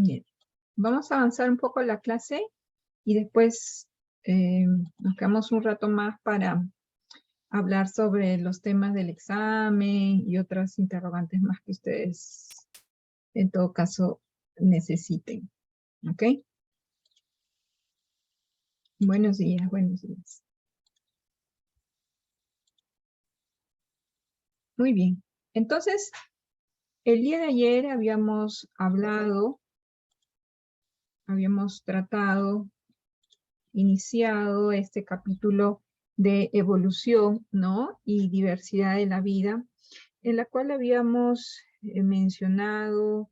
Bien. Vamos a avanzar un poco la clase y después nos quedamos un rato más para hablar sobre los temas del examen y otras interrogantes más que ustedes en todo caso necesiten. ¿Ok? Buenos días, buenos días. Muy bien. Entonces, el día de ayer habíamos tratado, iniciado este capítulo de evolución, ¿no? Y diversidad de la vida, en la cual habíamos mencionado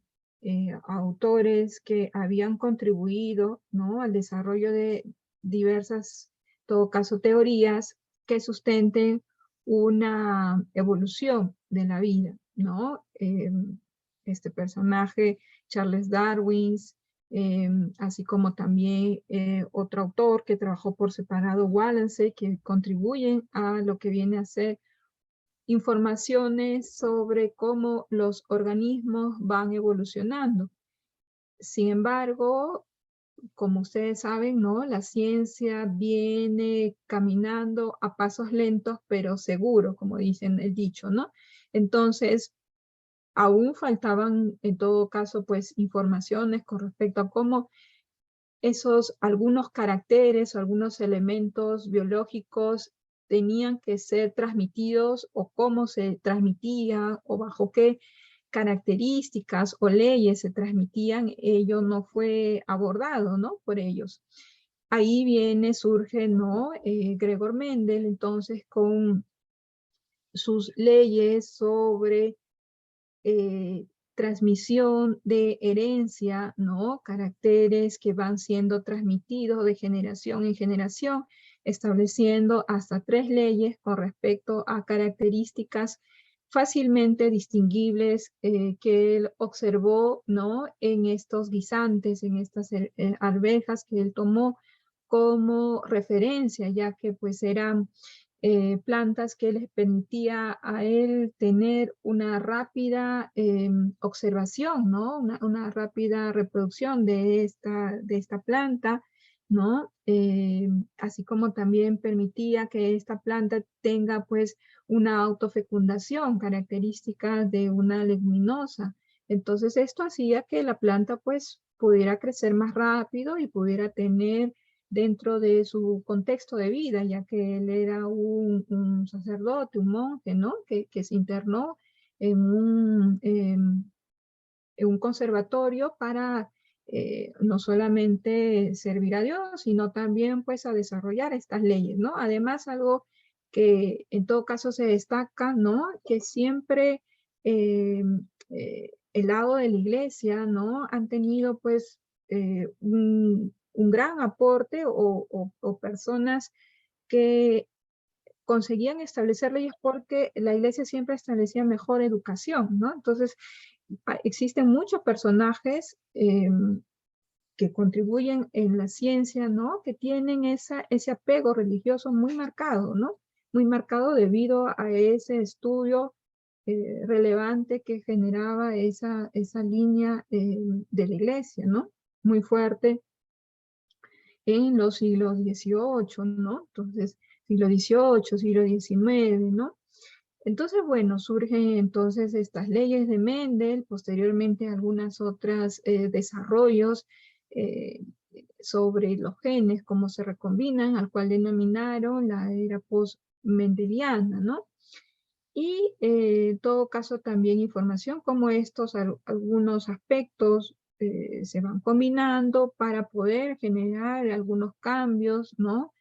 autores que habían contribuido, ¿no? Al desarrollo de diversas, en todo caso, teorías que sustenten una evolución de la vida, ¿no? Este personaje, Charles Darwin, así como también otro autor que trabajó por separado, Wallace, que contribuyen a lo que viene a ser informaciones sobre cómo los organismos van evolucionando. Sin embargo, como ustedes saben, ¿no? La ciencia viene caminando a pasos lentos, pero seguros, como dicen el dicho, ¿no? Entonces, aún faltaban, en todo caso, pues, informaciones con respecto a cómo algunos caracteres o algunos elementos biológicos tenían que ser transmitidos o cómo se transmitía o bajo qué características o leyes se transmitían, ello no fue abordado, ¿no? Por ellos. Ahí surge, ¿no? Gregor Mendel, entonces, con sus leyes sobre transmisión de herencia, ¿no? Caracteres que van siendo transmitidos de generación en generación, estableciendo hasta 3 leyes con respecto a características fácilmente distinguibles que él observó, ¿no? En estos guisantes, en estas arvejas que él tomó como referencia, ya que pues eran plantas que les permitía a él tener una rápida observación, ¿no? Una rápida reproducción de esta planta, ¿no? Así como también permitía que esta planta tenga pues una autofecundación característica de una leguminosa. Entonces esto hacía que la planta pues pudiera crecer más rápido y pudiera tener dentro de su contexto de vida, ya que él era un sacerdote, un monje, ¿no? Que se internó en un conservatorio para no solamente servir a Dios, sino también pues a desarrollar estas leyes, ¿no? Además, algo que en todo caso se destaca, ¿no? Que siempre el lado de la iglesia, ¿no? Han tenido pues un gran aporte o personas que conseguían establecer leyes porque la iglesia siempre establecía mejor educación, ¿no? Entonces, existen muchos personajes que contribuyen en la ciencia, ¿no? Que tienen ese apego religioso muy marcado, ¿no? Muy marcado debido a ese estudio relevante que generaba esa línea de la iglesia, ¿no? Muy fuerte en los siglos XVIII, ¿no? Entonces, siglo XVIII, siglo XIX, ¿no? Entonces, bueno, surgen entonces estas leyes de Mendel, posteriormente algunas otras desarrollos eh, sobre los genes, cómo se recombinan, al cual denominaron la era post-mendeliana, ¿no? Y en todo caso también información como estos, algunos aspectos se van combinando para poder generar algunos cambios, ¿no?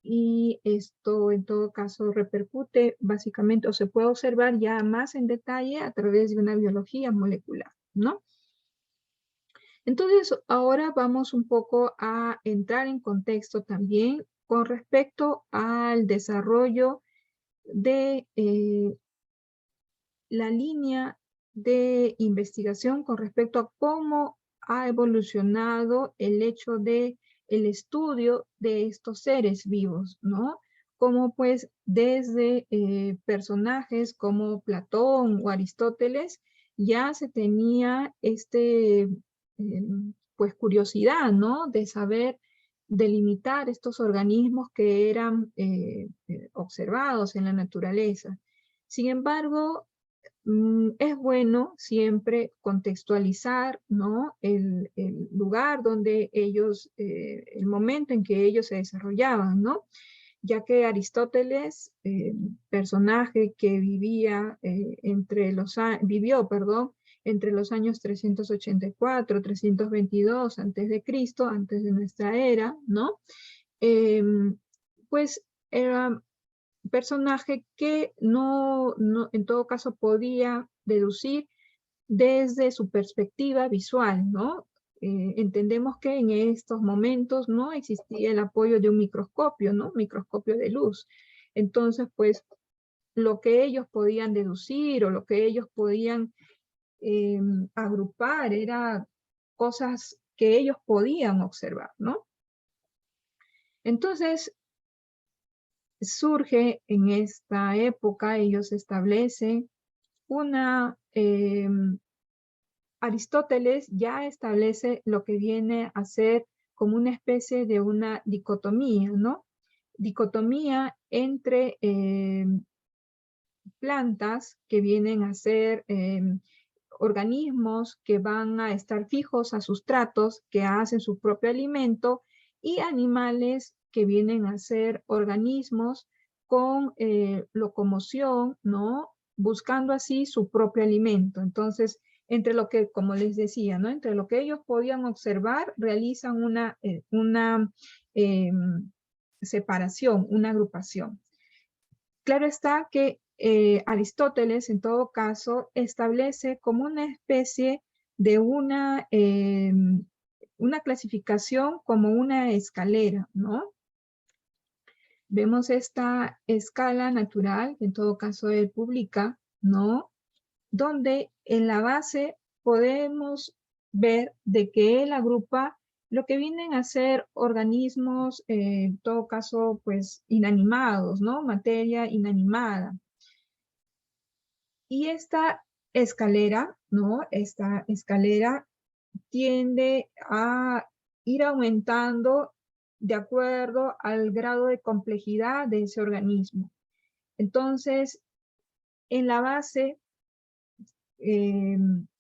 Y esto en todo caso repercute básicamente o se puede observar ya más en detalle a través de una biología molecular, ¿no? Entonces ahora vamos un poco a entrar en contexto también con respecto al desarrollo de la línea de investigación con respecto a cómo ha evolucionado el hecho de el estudio de estos seres vivos, ¿no? Como pues desde personajes como Platón o Aristóteles ya se tenía pues curiosidad, ¿no? De saber delimitar estos organismos que eran observados en la naturaleza. Sin embargo, es bueno siempre contextualizar, ¿no? El lugar donde ellos, el momento en que ellos se desarrollaban, ¿no? Ya que Aristóteles, personaje que vivía vivió entre los años 384, 322 antes de Cristo, antes de nuestra era, ¿no? Pues era personaje que en todo caso podía deducir desde su perspectiva visual, ¿no? Entendemos que en estos momentos no existía el apoyo de un microscopio, ¿no? Microscopio de luz. Entonces, pues, lo que ellos podían deducir o lo que ellos podían agrupar era cosas que ellos podían observar, ¿no? Entonces, surge en esta época, ellos establecen Aristóteles ya establece lo que viene a ser como una especie de una dicotomía, ¿no? Dicotomía entre plantas que vienen a ser organismos que van a estar fijos a sustratos, que hacen su propio alimento, y animales que vienen a ser organismos con locomoción, ¿no? Buscando así su propio alimento. Entonces, entre lo que, como les decía, ¿no? Entre lo que ellos podían observar, realizan una separación, una agrupación. Claro está que Aristóteles, en todo caso, establece como una especie de una clasificación como una escalera, ¿no? Vemos esta escala natural, que en todo caso él publica, ¿no? Donde en la base podemos ver de que él agrupa lo que vienen a ser organismos, en todo caso, pues inanimados, ¿no? Materia inanimada. Y esta escalera, ¿no? Esta escalera tiende a ir aumentando de acuerdo al grado de complejidad de ese organismo. Entonces, en la base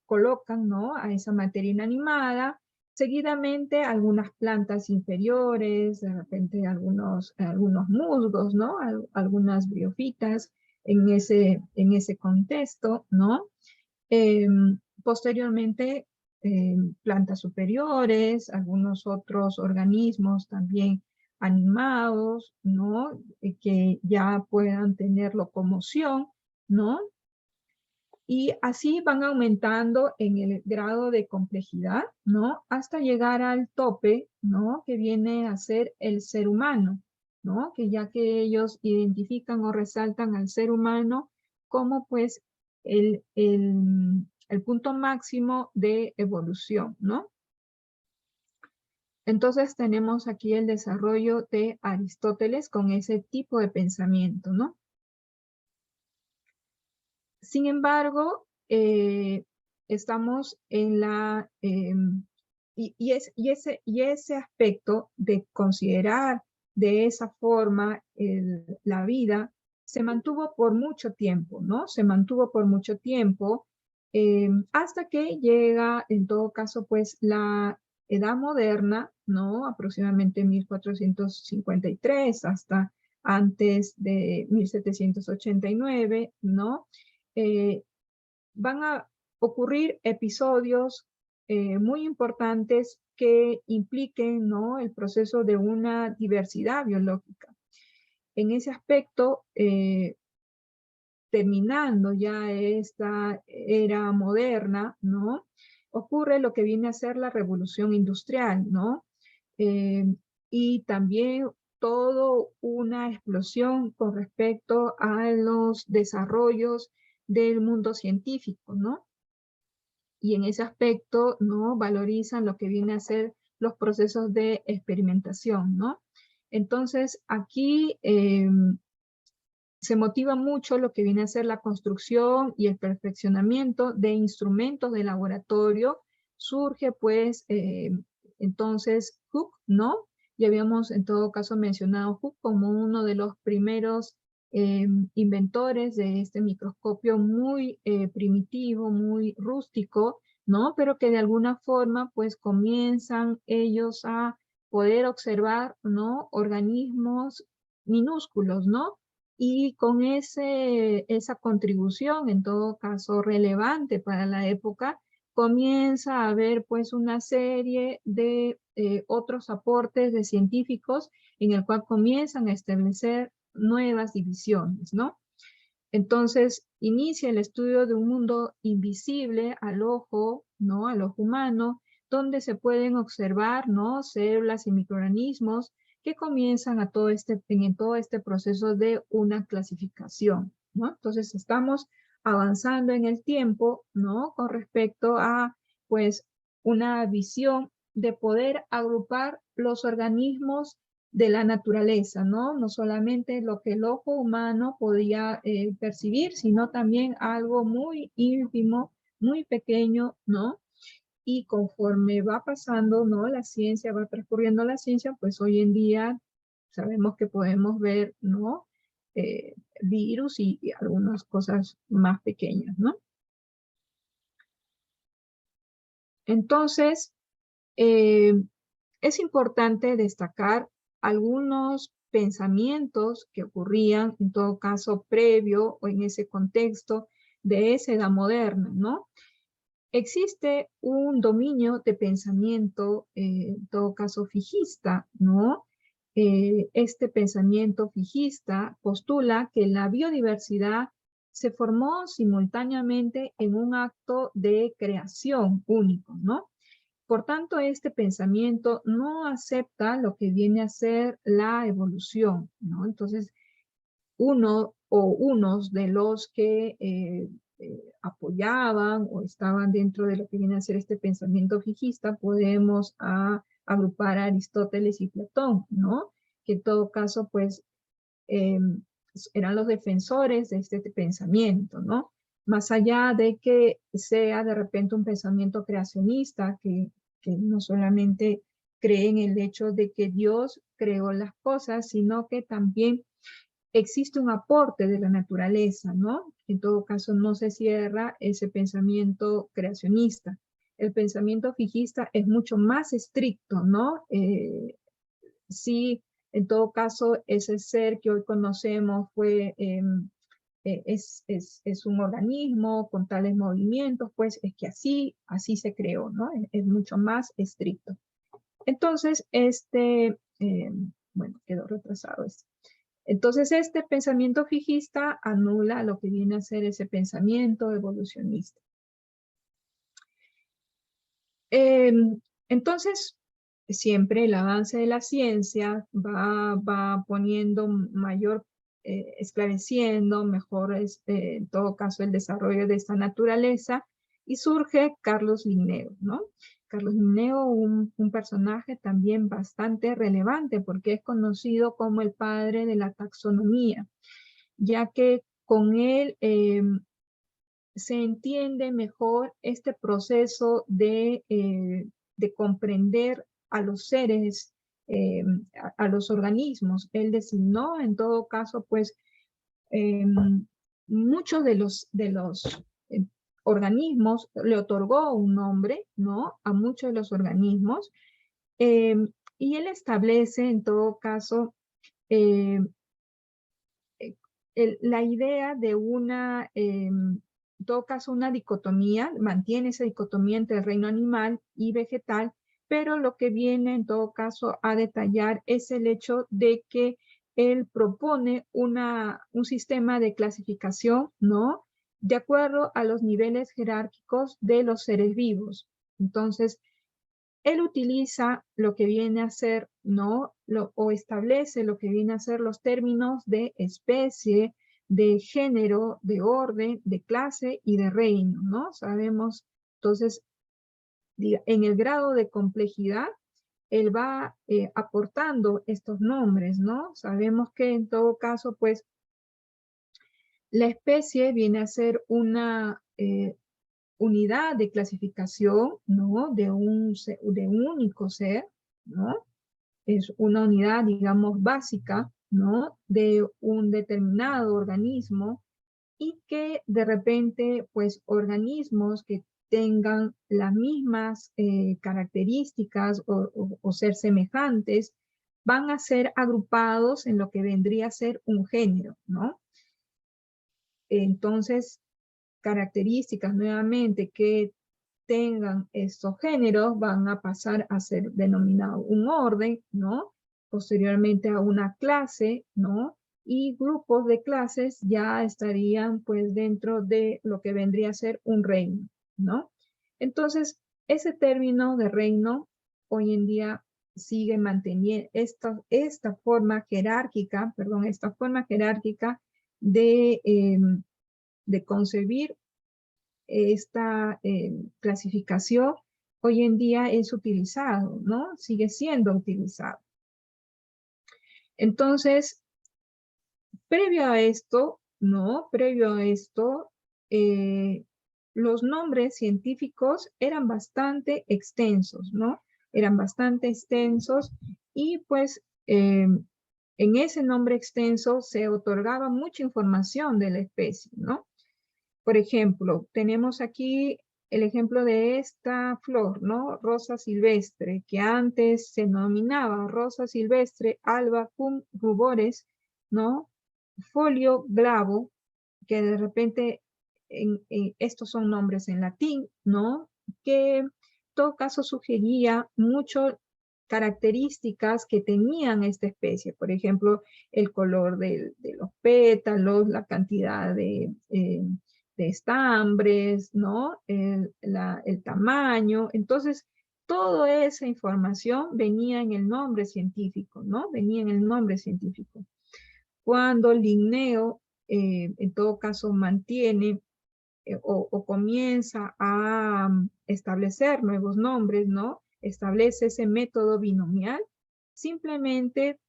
colocan, ¿no? A esa materia inanimada, seguidamente algunas plantas inferiores, de repente algunos musgos, ¿no? Algunas briofitas en ese contexto, ¿no? Posteriormente, plantas superiores, algunos otros organismos también animados, ¿no? Que ya puedan tener locomoción, ¿no? Y así van aumentando en el grado de complejidad, ¿no? Hasta llegar al tope, ¿no? Que viene a ser el ser humano, ¿no? Que ya que ellos identifican o resaltan al ser humano como pues el punto máximo de evolución, ¿no? Entonces tenemos aquí el desarrollo de Aristóteles con ese tipo de pensamiento, ¿no? Sin embargo, estamos en y ese aspecto de considerar de esa forma la vida se mantuvo por mucho tiempo, ¿no? Se mantuvo por mucho tiempo hasta que llega, en todo caso, pues la Edad Moderna, ¿no? Aproximadamente 1453 hasta antes de 1789, ¿no? eh, van a ocurrir episodios muy importantes que impliquen, ¿no? El proceso de una diversidad biológica. En ese aspecto, terminando ya esta era moderna, ¿no? Ocurre lo que viene a ser la revolución industrial, ¿no? Eh, y también todo una explosión con respecto a los desarrollos del mundo científico, ¿no? Y en ese aspecto, ¿no? Valorizan lo que viene a ser los procesos de experimentación, ¿no? Entonces, aquí se motiva mucho lo que viene a ser la construcción y el perfeccionamiento de instrumentos de laboratorio, surge pues entonces Hooke, ¿no? Ya habíamos en todo caso mencionado Hooke como uno de los primeros inventores de este microscopio muy primitivo, muy rústico, ¿no? Pero que de alguna forma pues comienzan ellos a poder observar, ¿no? Organismos minúsculos, ¿no? Y con esa contribución, en todo caso relevante para la época, comienza a haber pues una serie de otros aportes de científicos en el cual comienzan a establecer nuevas divisiones, ¿no? Entonces, inicia el estudio de un mundo invisible al ojo, ¿no? Al ojo humano, donde se pueden observar, ¿no? Células y microorganismos que comienzan en todo este proceso de una clasificación, ¿no? Entonces, estamos avanzando en el tiempo, ¿no? Con respecto a, pues, una visión de poder agrupar los organismos de la naturaleza, ¿no? No solamente lo que el ojo humano podía percibir, sino también algo muy ínfimo, muy pequeño, ¿no? Y conforme va pasando, ¿no? La ciencia, va transcurriendo la ciencia, pues hoy en día sabemos que podemos ver, ¿no? Virus y algunas cosas más pequeñas, ¿no? Entonces, es importante destacar algunos pensamientos que ocurrían, en todo caso, previo o en ese contexto de esa edad moderna, ¿no? Existe un dominio de pensamiento, en todo caso, fijista, ¿no? Este pensamiento fijista postula que la biodiversidad se formó simultáneamente en un acto de creación único, ¿no? Por tanto, este pensamiento no acepta lo que viene a ser la evolución, ¿no? Entonces, unos de los que apoyaban o estaban dentro de lo que viene a ser este pensamiento fijista, podemos agrupar a Aristóteles y Platón, ¿no? Que en todo caso, pues, eh, eran los defensores de este pensamiento, ¿no? Más allá de que sea de repente un pensamiento creacionista, que no solamente cree en el hecho de que Dios creó las cosas, sino que también existe un aporte de la naturaleza, ¿no? En todo caso, no se cierra ese pensamiento creacionista. El pensamiento fijista es mucho más estricto, ¿no? Sí, en todo caso, ese ser que hoy conocemos es un organismo con tales movimientos, pues es que así se creó, ¿no? Es mucho más estricto. Entonces, bueno, quedó retrasado esto. Entonces, este pensamiento fijista anula lo que viene a ser ese pensamiento evolucionista. Entonces, siempre el avance de la ciencia va poniendo mayor, esclareciendo mejor, en todo caso, el desarrollo de esta naturaleza, y surge Carlos Linneo, ¿no? Carlos Linneo, un personaje también bastante relevante, porque es conocido como el padre de la taxonomía, ya que con él se entiende mejor este proceso de comprender a los seres, a los organismos. Él designó, en todo caso, pues, eh, muchos de los eh, organismos, le otorgó un nombre, ¿no? A muchos de los organismos, eh, y él establece, en todo caso, eh, la idea de en todo caso, una dicotomía, mantiene esa dicotomía entre el reino animal y vegetal, pero lo que viene en todo caso a detallar es el hecho de que él propone un sistema de clasificación, ¿no? De acuerdo a los niveles jerárquicos de los seres vivos. Entonces, él utiliza lo que viene a ser, ¿no? O establece lo que viene a ser los términos de especie, de género, de orden, de clase y de reino, ¿no? Sabemos, entonces, en el grado de complejidad, él va aportando estos nombres, ¿no? Sabemos que en todo caso, pues, la especie viene a ser unidad de clasificación, ¿no? De un único ser, ¿no? Es una unidad, digamos, básica, ¿no? De un determinado organismo y que de repente, pues, organismos que tengan las mismas características o ser semejantes, van a ser agrupados en lo que vendría a ser un género, ¿no? Entonces, características nuevamente que tengan estos géneros van a pasar a ser denominado un orden, ¿no? Posteriormente a una clase, ¿no? Y grupos de clases ya estarían pues dentro de lo que vendría a ser un reino, ¿no? Entonces, ese término de reino hoy en día sigue manteniendo esta forma jerárquica, perdón, esta forma jerárquica de concebir esta clasificación hoy en día es utilizado, ¿no? Sigue siendo utilizado. Entonces, previo a esto, ¿no? Previo a esto, los nombres científicos eran bastante extensos, ¿no? Eran bastante extensos y pues en ese nombre extenso se otorgaba mucha información de la especie, ¿no? Por ejemplo, tenemos aquí el ejemplo de esta flor, ¿no? Rosa silvestre, que antes se denominaba rosa silvestre Albacum rubores, ¿no? Folio glavo, que de repente estos son nombres en latín, ¿no? Que en todo caso sugería mucho características que tenían esta especie, por ejemplo, el color de los pétalos, la cantidad de estambres, ¿no? El tamaño. Entonces, toda esa información venía en el nombre científico, ¿no? Venía en el nombre científico. Cuando Linneo, en todo caso, mantiene o comienza a establecer nuevos nombres, ¿no? Establece ese método binomial, simplemente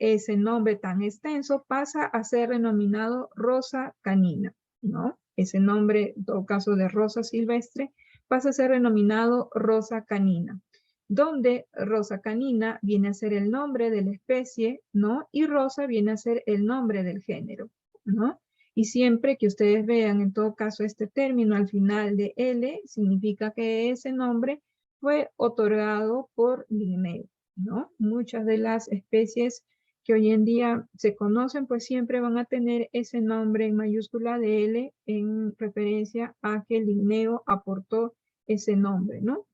ese nombre tan extenso pasa a ser denominado rosa canina, ¿no? Ese nombre, en todo caso de rosa silvestre, pasa a ser denominado rosa canina, donde rosa canina viene a ser el nombre de la especie, ¿no? Y rosa viene a ser el nombre del género, ¿no? Y siempre que ustedes vean, en todo caso, este término al final de L, significa que ese nombre fue otorgado por Linneo, ¿no? Muchas de las especies que hoy en día se conocen, pues siempre van a tener ese nombre en mayúscula de L en referencia a que Linneo aportó ese nombre, ¿no?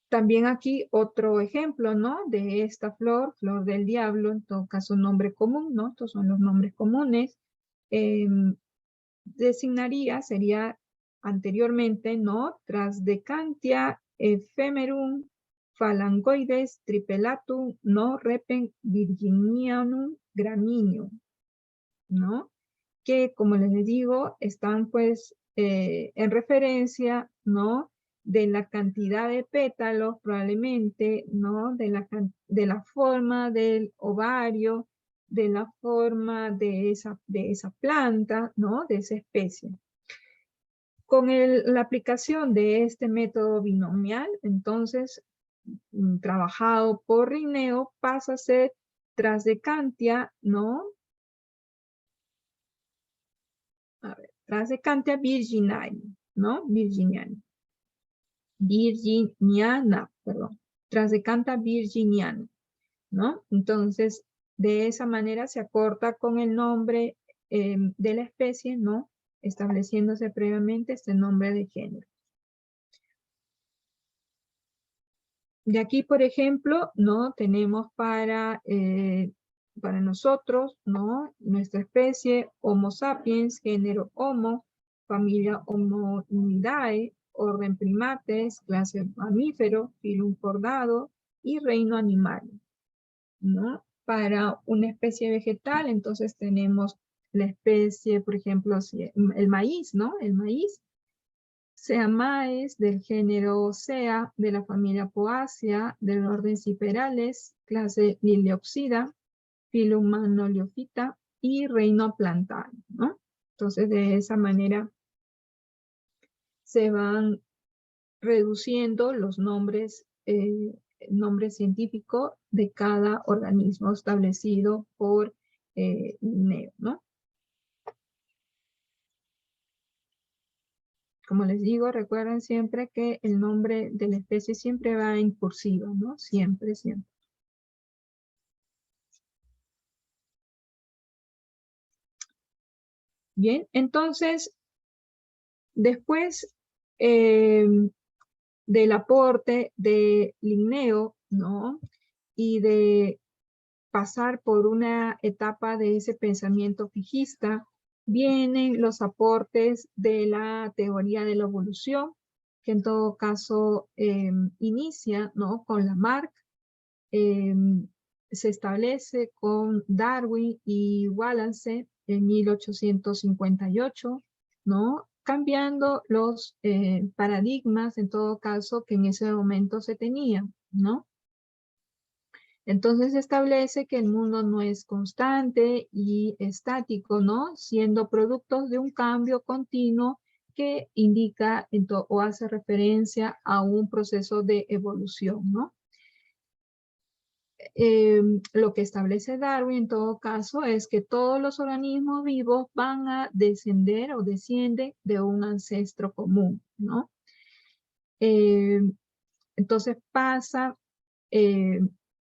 También aquí otro ejemplo, ¿no? De esta flor, flor del diablo, en todo caso nombre común, ¿no? Estos son los nombres comunes. Designaría, sería anteriormente, ¿no? Trasdecantia ephemerum phalangoides tripellatum no repens virginianum gramineum, ¿no? Que, como les digo, están pues en referencia, ¿no? De la cantidad de pétalos probablemente, ¿no? De la forma del ovario, de la forma de esa planta, ¿no? De esa especie. Con la aplicación de este método binomial, entonces, trabajado por Linneo, pasa a ser Trasdecantia, ¿no? A ver, Trasdecantia virginiana, ¿no? Virginiana, perdón. Trasdecantia virginiana, ¿no? Entonces, de esa manera se acorta con el nombre de la especie, ¿no? Estableciéndose previamente este nombre de género. De aquí, por ejemplo, ¿no? Tenemos para nosotros, ¿no? Nuestra especie Homo sapiens, género Homo, familia Hominidae, orden primates, clase mamífero, filum chordado y reino animal, ¿no? Para una especie vegetal, entonces tenemos la especie, por ejemplo, el maíz, ¿no? El maíz. Sea maes del género Sea, de la familia Poaceae, del orden Ciperales, clase Liliopsida, filum Manoliophyta y reino plantae, ¿no? Entonces, de esa manera se van reduciendo los nombres, nombre científico de cada organismo establecido por Linneo, ¿no? Como les digo, recuerden siempre que el nombre de la especie siempre va en cursiva, ¿no? Siempre, siempre. Bien, entonces, después del aporte de Linneo, ¿no? Y de pasar por una etapa de ese pensamiento fijista, vienen los aportes de la teoría de la evolución, que en todo caso inicia, ¿no? Con Lamarck, se establece con Darwin y Wallace en 1858, ¿no? Cambiando los paradigmas, en todo caso, que en ese momento se tenían, ¿no? Entonces establece que el mundo no es constante y estático, ¿no? Siendo productos de un cambio continuo que indica o hace referencia a un proceso de evolución, ¿no? Lo que establece Darwin en todo caso es que todos los organismos vivos van a descender o descienden de un ancestro común, ¿no? Entonces pasa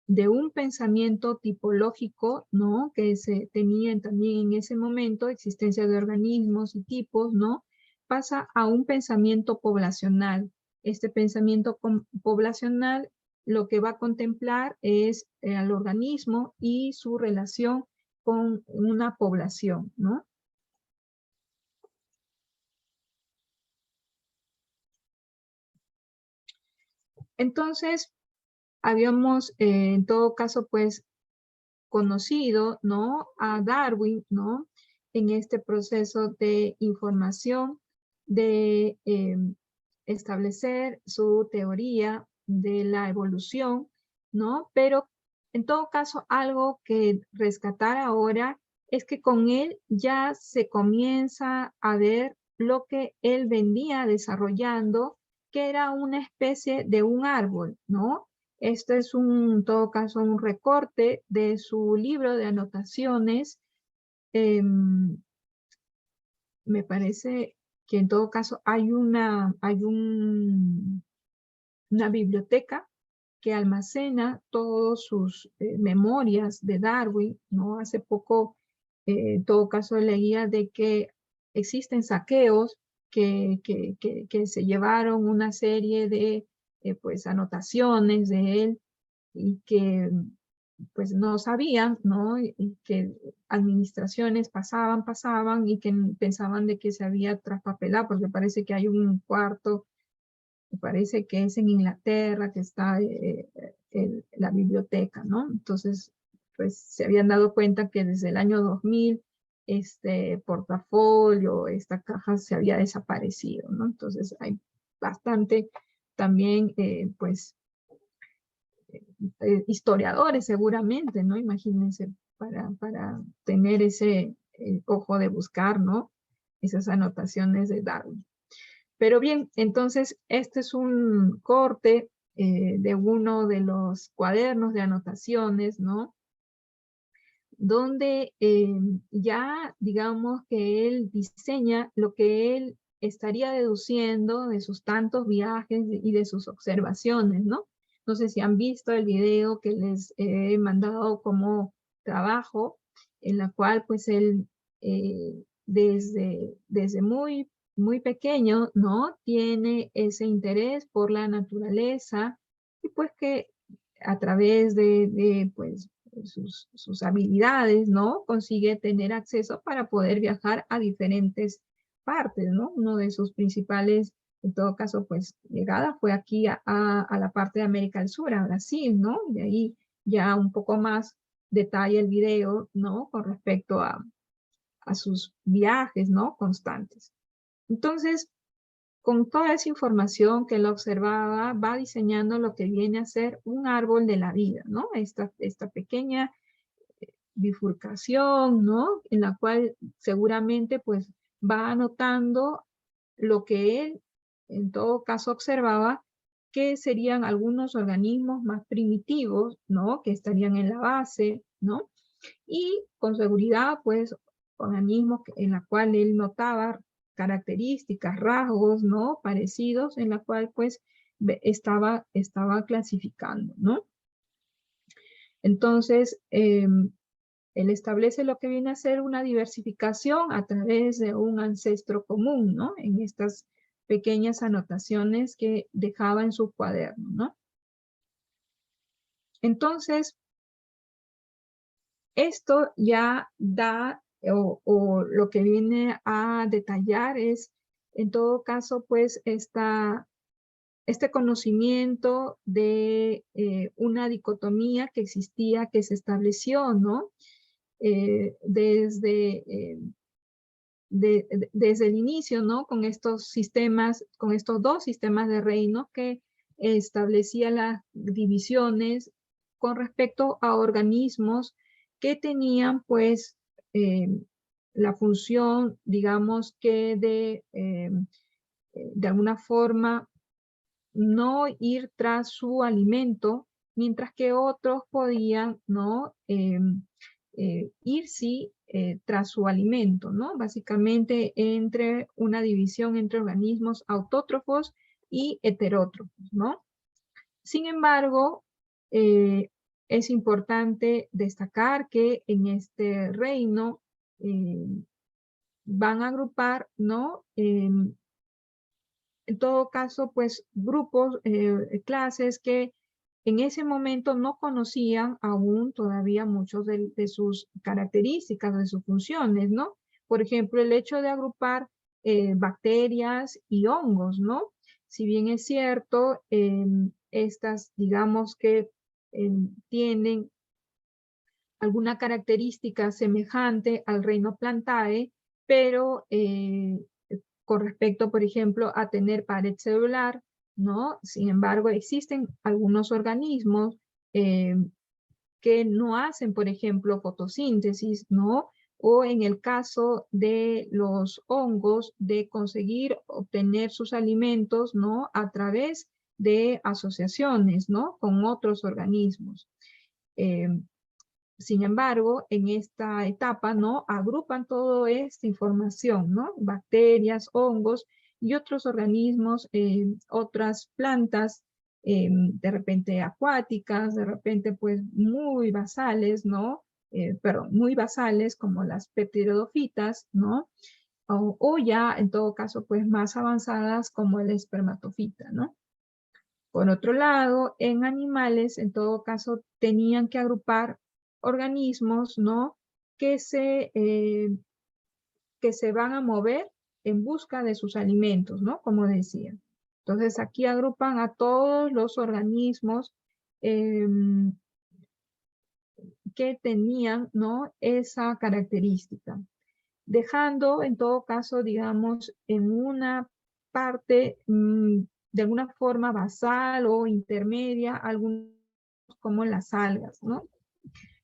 de un pensamiento tipológico, ¿no? Que se tenía también en ese momento, existencia de organismos y tipos, ¿no? Pasa a un pensamiento poblacional. Este pensamiento poblacional lo que va a contemplar es al organismo y su relación con una población, ¿no? Entonces, habíamos en todo caso, pues, conocido, ¿no? A Darwin, ¿no? En este proceso de información, de establecer su teoría de la evolución, ¿no? Pero en todo caso, algo que rescatar ahora es que con él ya se comienza a ver lo que él venía desarrollando, que era una especie de un árbol, ¿no? Este es en todo caso, un recorte de su libro de anotaciones. Me parece que en todo caso una biblioteca que almacena todas sus memorias de Darwin, ¿no? Hace poco, en todo caso, leía de que existen saqueos que se llevaron una serie de pues, anotaciones de él y que pues no sabían, ¿no? Y que administraciones pasaban y que pensaban de que se había traspapelado, porque parece que hay un cuarto, parece que es en Inglaterra, que está la biblioteca, ¿no? Entonces, pues se habían dado cuenta que desde el año 2000, este portafolio, esta caja se había desaparecido, ¿no? Entonces hay bastante también, pues, historiadores seguramente, ¿no? Imagínense, para tener ese ojo de buscar, ¿no? Esas anotaciones de Darwin. Pero bien, entonces este es un corte de uno de los cuadernos de anotaciones, ¿no? Donde ya digamos que él diseña lo que él estaría deduciendo de sus tantos viajes y de sus observaciones, ¿no? No sé si han visto el video que les he mandado como trabajo, en la cual pues él desde muy pequeño, ¿no? Tiene ese interés por la naturaleza y pues que a través pues, sus habilidades, ¿no? Consigue tener acceso para poder viajar a diferentes partes, ¿no? Uno de sus principales, en todo caso, pues, llegada fue aquí a la parte de América del Sur, a Brasil, ¿no? Y de ahí ya un poco más detalla el video, ¿no? Con respecto a sus viajes, ¿no? Constantes. Entonces, con toda esa información que él observaba, va diseñando lo que viene a ser un árbol de la vida, ¿no? Esta pequeña bifurcación, ¿no? En la cual seguramente pues va anotando lo que él en todo caso observaba que serían algunos organismos más primitivos, ¿no? Que estarían en la base, ¿no? Y con seguridad, pues, organismos en la cual él notaba características, rasgos, ¿no? Parecidos, en la cual, pues, estaba clasificando, ¿no? Entonces, él establece lo que viene a ser una diversificación a través de un ancestro común, ¿no? En estas pequeñas anotaciones que dejaba en su cuaderno, ¿no? Entonces, esto ya da, o lo que viene a detallar es, en todo caso, pues, este conocimiento de una dicotomía que existía, que se estableció, ¿no? Desde el inicio, ¿no? Con estos sistemas, con estos dos sistemas de reino que establecía las divisiones con respecto a organismos que tenían, pues, la función, digamos, que de alguna forma no ir tras su alimento, mientras que otros podían, ¿no? Ir sí tras su alimento, ¿no? Básicamente entre una división entre organismos autótrofos y heterótrofos, ¿no? Sin embargo, es importante destacar que en este reino van a agrupar, ¿no? En todo caso, pues grupos, clases que en ese momento no conocían aún todavía muchos de sus características, de sus funciones, ¿no? Por ejemplo, el hecho de agrupar bacterias y hongos, ¿no? Si bien es cierto, estas, digamos que tienen alguna característica semejante al reino Plantae, pero con respecto, por ejemplo, a tener pared celular, ¿no? Sin embargo, existen algunos organismos que no hacen, por ejemplo, fotosíntesis, ¿no? O en el caso de los hongos, de conseguir obtener sus alimentos, ¿no? A través de asociaciones, ¿no? Con otros organismos. Sin embargo, en esta etapa, ¿no? Agrupan toda esta información, ¿no? Bacterias, hongos y otros organismos, otras plantas, de repente acuáticas, de repente pues muy basales, ¿no? Perdón, muy basales como las peptidofitas, ¿no? O ya en todo caso pues más avanzadas como el espermatofita, ¿no? Por otro lado, en animales, en todo caso, tenían que agrupar organismos, ¿no? Que se van a mover en busca de sus alimentos, ¿no? Como decía. Entonces, aquí agrupan a todos los organismos que tenían, ¿no? Esa característica. Dejando, en todo caso, digamos, en una parte de alguna forma basal o intermedia, algunos como las algas, ¿no?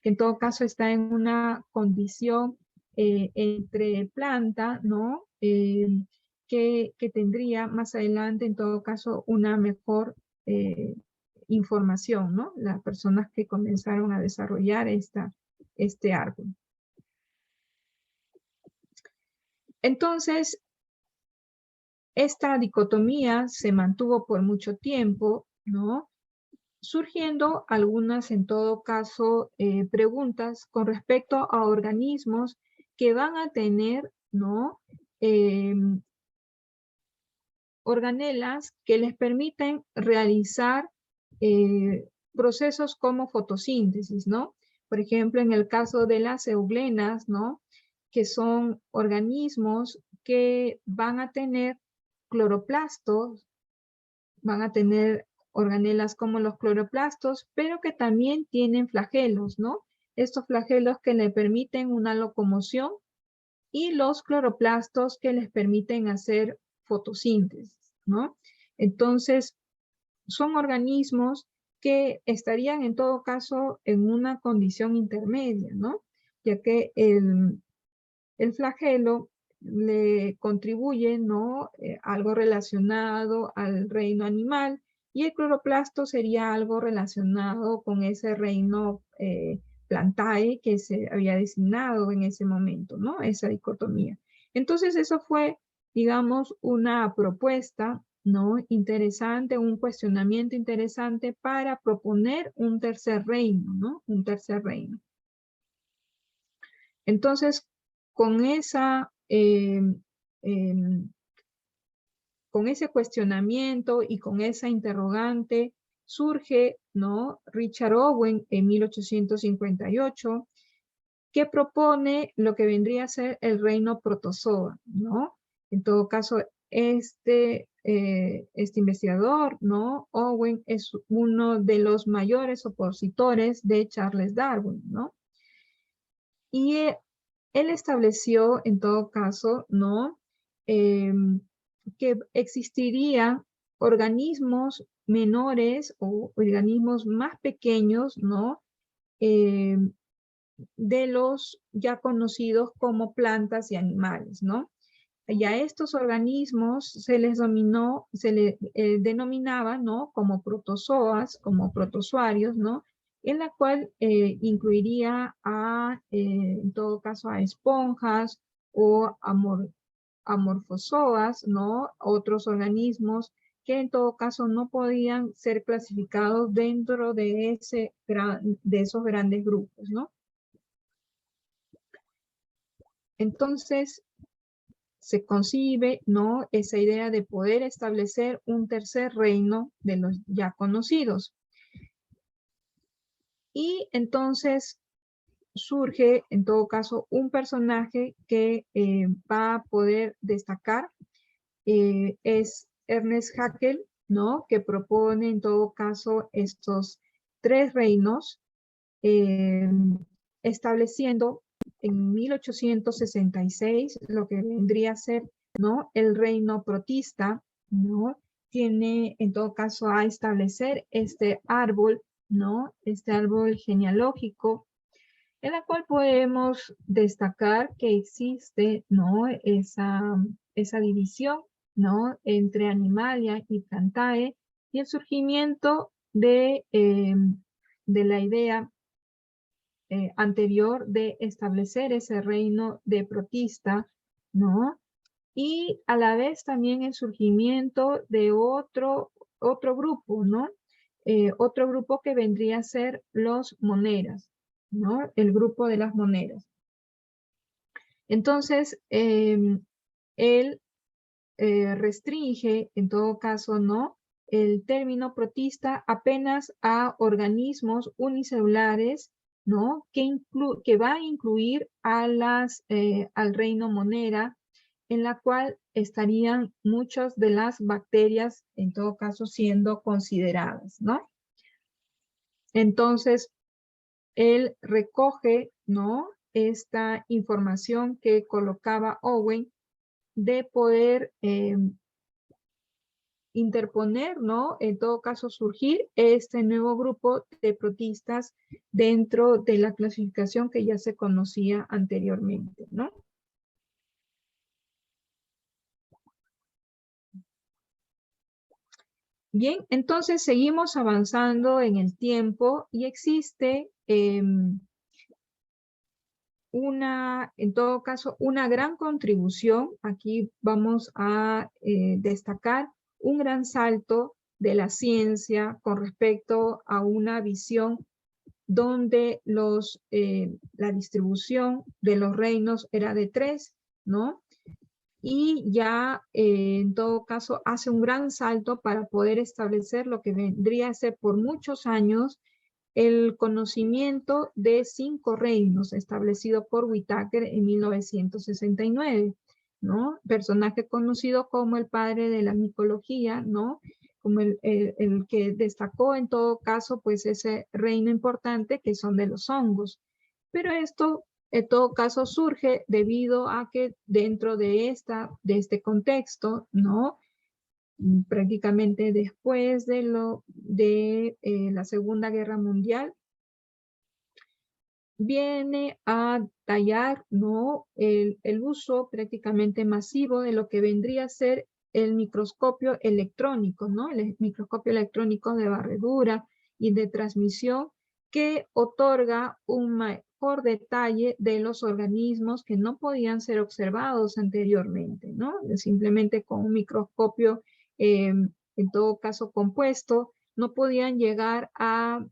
Que en todo caso está en una condición entre planta, ¿no? Que tendría más adelante, en todo caso, una mejor información, ¿no? Las personas que comenzaron a desarrollar este árbol. Entonces, esta dicotomía se mantuvo por mucho tiempo, ¿no? Surgiendo algunas, en todo caso, preguntas con respecto a organismos que van a tener, ¿no? Organelas que les permiten realizar procesos como fotosíntesis, ¿no? Por ejemplo, en el caso de las euglenas, ¿no? Que son organismos que van a tener cloroplastos, van a tener organelas como los cloroplastos, pero que también tienen flagelos, ¿no? Estos flagelos que le permiten una locomoción y los cloroplastos que les permiten hacer fotosíntesis, ¿no? Entonces, son organismos que estarían en todo caso en una condición intermedia, ¿no? Ya que el flagelo le contribuye, ¿no? Algo relacionado al reino animal, y el cloroplasto sería algo relacionado con ese reino plantae que se había designado en ese momento, ¿no? Esa dicotomía. Entonces eso fue, digamos, una propuesta, ¿no? Interesante, un cuestionamiento interesante para proponer un tercer reino, ¿no? Un tercer reino. Entonces, con esa, con ese cuestionamiento y con esa interrogante surge, ¿no? Richard Owen en 1858, que propone lo que vendría a ser el reino protozoa, ¿no? En todo caso, este investigador, ¿no? Owen es uno de los mayores opositores de Charles Darwin, ¿no? Y él estableció, en todo caso, ¿no? Que existirían organismos menores o organismos más pequeños, ¿no? De los ya conocidos como plantas y animales, ¿no? Y a estos organismos se les denominaba, ¿no? Como protozoas, como protozoarios, ¿no? En la cual incluiría en todo caso, a esponjas o amorfozoas, ¿no? Otros organismos que en todo caso no podían ser clasificados dentro de esos grandes grupos, ¿no? Entonces, se concibe, ¿no? Esa idea de poder establecer un tercer reino de los ya conocidos. Y entonces surge, en todo caso, un personaje que va a poder destacar, es Ernest Haeckel, ¿no? Que propone, en todo caso, estos tres reinos, estableciendo en 1866 lo que vendría a ser, ¿no? El reino protista, ¿no? Tiene en todo caso a establecer este árbol, ¿no? Este árbol genealógico, en la cual podemos destacar que existe, ¿no? Esa división, ¿no? Entre Animalia y Plantae, y el surgimiento de la idea anterior de establecer ese reino de protista, ¿no? Y a la vez también el surgimiento de otro grupo, ¿no? Otro grupo que vendría a ser los moneras, ¿no? El grupo de las moneras. Entonces, él restringe, en todo caso, ¿no? El término protista apenas a organismos unicelulares, ¿no? Que va a incluir al reino monera, en la cual estarían muchas de las bacterias, en todo caso, siendo consideradas, ¿no? Entonces, él recoge, ¿no? Esta información que colocaba Owen de poder interponer, ¿no? En todo caso, surgir este nuevo grupo de protistas dentro de la clasificación que ya se conocía anteriormente, ¿no? Bien, entonces seguimos avanzando en el tiempo y existe en todo caso, una gran contribución. Aquí vamos a destacar un gran salto de la ciencia con respecto a una visión donde la distribución de los reinos era de 3, ¿no? Y ya en todo caso hace un gran salto para poder establecer lo que vendría a ser por muchos años el conocimiento de 5 reinos establecido por Whittaker en 1969, ¿no? Personaje conocido como el padre de la micología, ¿no? Como el que destacó en todo caso pues ese reino importante que son de los hongos. Pero esto en todo caso surge debido a que dentro de este contexto, ¿no? Prácticamente después de la Segunda Guerra Mundial, viene a tallar, ¿no?, el uso prácticamente masivo de lo que vendría a ser el microscopio electrónico, ¿no? El microscopio electrónico de barredura y de transmisión, que otorga un mejor detalle de los organismos que no podían ser observados anteriormente, ¿no? Simplemente con un microscopio, en todo caso compuesto, no podían llegar a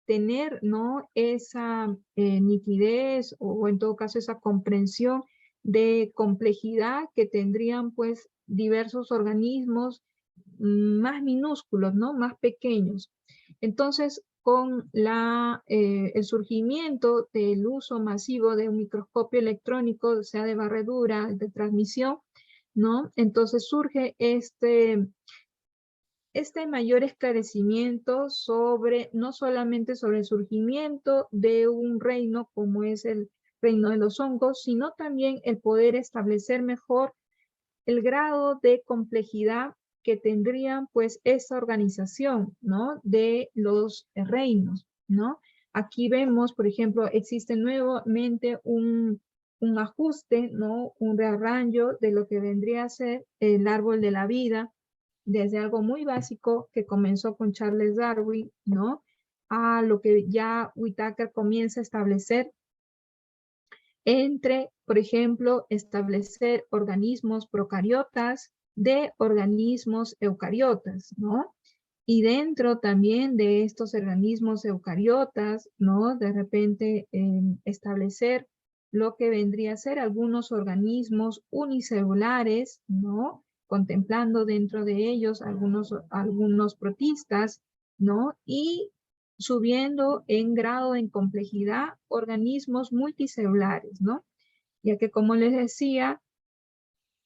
tener, ¿no?, esa nitidez o en todo caso esa comprensión de complejidad que tendrían pues diversos organismos más minúsculos, ¿no?, más pequeños. Entonces, con el surgimiento del uso masivo de un microscopio electrónico, sea de barredura, de transmisión, ¿no?, entonces surge este mayor esclarecimiento sobre, no solamente sobre el surgimiento de un reino como es el reino de los hongos, sino también el poder establecer mejor el grado de complejidad que tendrían pues esa organización, ¿no?, de los reinos, ¿no? Aquí vemos, por ejemplo, existe nuevamente un ajuste, ¿no?, un rearranjo de lo que vendría a ser el árbol de la vida, desde algo muy básico que comenzó con Charles Darwin, ¿no?, a lo que ya Whitaker comienza a establecer entre, por ejemplo, establecer organismos procariotas de organismos eucariotas, ¿no? Y dentro también de estos organismos eucariotas, ¿no?, de repente establecer lo que vendría a ser algunos organismos unicelulares, ¿no?, contemplando dentro de ellos algunos protistas, ¿no?, y subiendo en grado en complejidad organismos multicelulares, ¿no? Ya que, como les decía,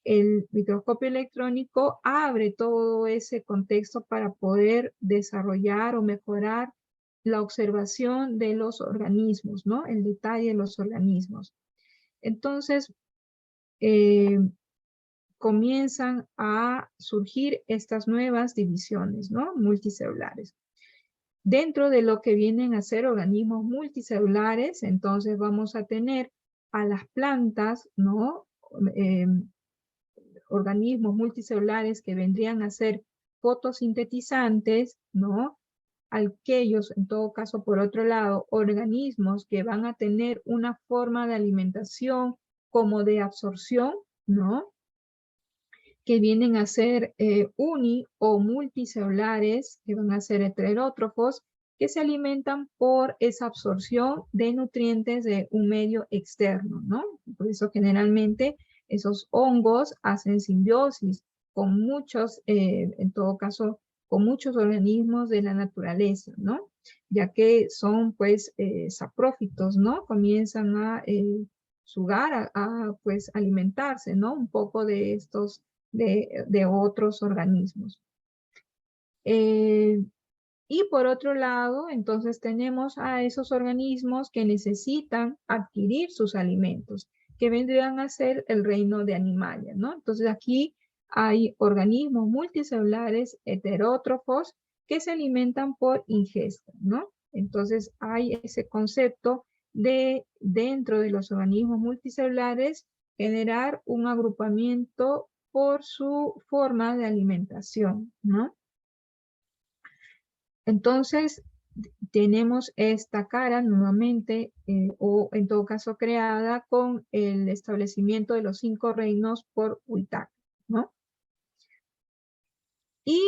el microscopio electrónico abre todo ese contexto para poder desarrollar o mejorar la observación de los organismos, ¿no?, el detalle de los organismos. Entonces, comienzan a surgir estas nuevas divisiones, ¿no?, multicelulares. Dentro de lo que vienen a ser organismos multicelulares, entonces vamos a tener a las plantas, ¿no?, organismos multicelulares que vendrían a ser fotosintetizantes, ¿no? Aquellos, en todo caso, por otro lado, organismos que van a tener una forma de alimentación como de absorción, ¿no?, que vienen a ser uni o multicelulares, que van a ser heterótrofos, que se alimentan por esa absorción de nutrientes de un medio externo, ¿no? Por eso generalmente esos hongos hacen simbiosis con muchos, en todo caso, con muchos organismos de la naturaleza, ¿no? Ya que son, pues, saprófitos, ¿no? Comienzan a sugar, pues, alimentarse, ¿no?, un poco de estos de otros organismos. Y por otro lado, entonces tenemos a esos organismos que necesitan adquirir sus alimentos, que vendrían a ser el reino de Animalia, ¿no? Entonces aquí hay organismos multicelulares heterótrofos que se alimentan por ingesta, ¿no? Entonces hay ese concepto de, dentro de los organismos multicelulares, generar un agrupamiento por su forma de alimentación, ¿no? Entonces, tenemos esta cara nuevamente, o en todo caso creada con el establecimiento de los 5 reinos por Whitaker, ¿no? Y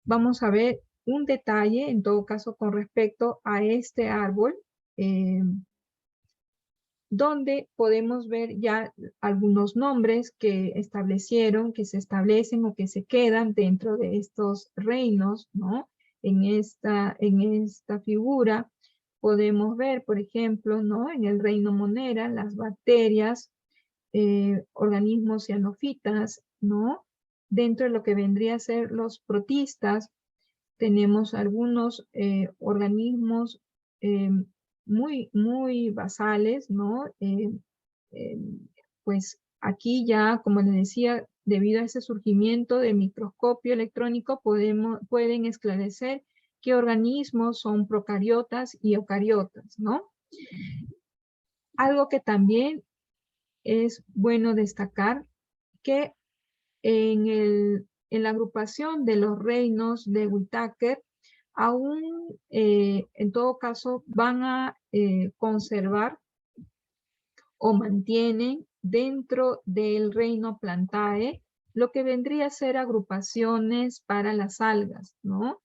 vamos a ver un detalle, en todo caso, con respecto a este árbol, donde podemos ver ya algunos nombres que establecieron, que se establecen o que se quedan dentro de estos reinos, ¿no? En esta figura podemos ver, por ejemplo, ¿no?, en el reino Monera, las bacterias, organismos cianofitas, ¿no? Dentro de lo que vendría a ser los protistas, tenemos algunos organismos muy basales, ¿no? Eh, pues aquí ya, como les decía, debido a ese surgimiento del microscopio electrónico, pueden esclarecer qué organismos son procariotas y eucariotas, ¿no? Algo que también es bueno destacar, que en la agrupación de los reinos de Whittaker, aún en todo caso van a conservar o mantienen dentro del reino Plantae lo que vendría a ser agrupaciones para las algas, ¿no?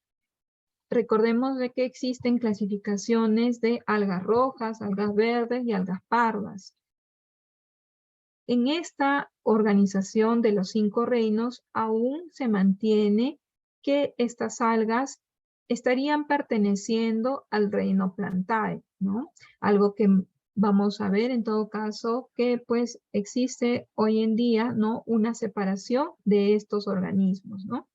Recordemos de que existen clasificaciones de algas rojas, algas verdes y algas pardas. En esta organización de los 5 reinos aún se mantiene que estas algas estarían perteneciendo al reino Plantae, ¿no? Algo que vamos a ver en todo caso que pues existe hoy en día, ¿no? Una separación de estos organismos, ¿no?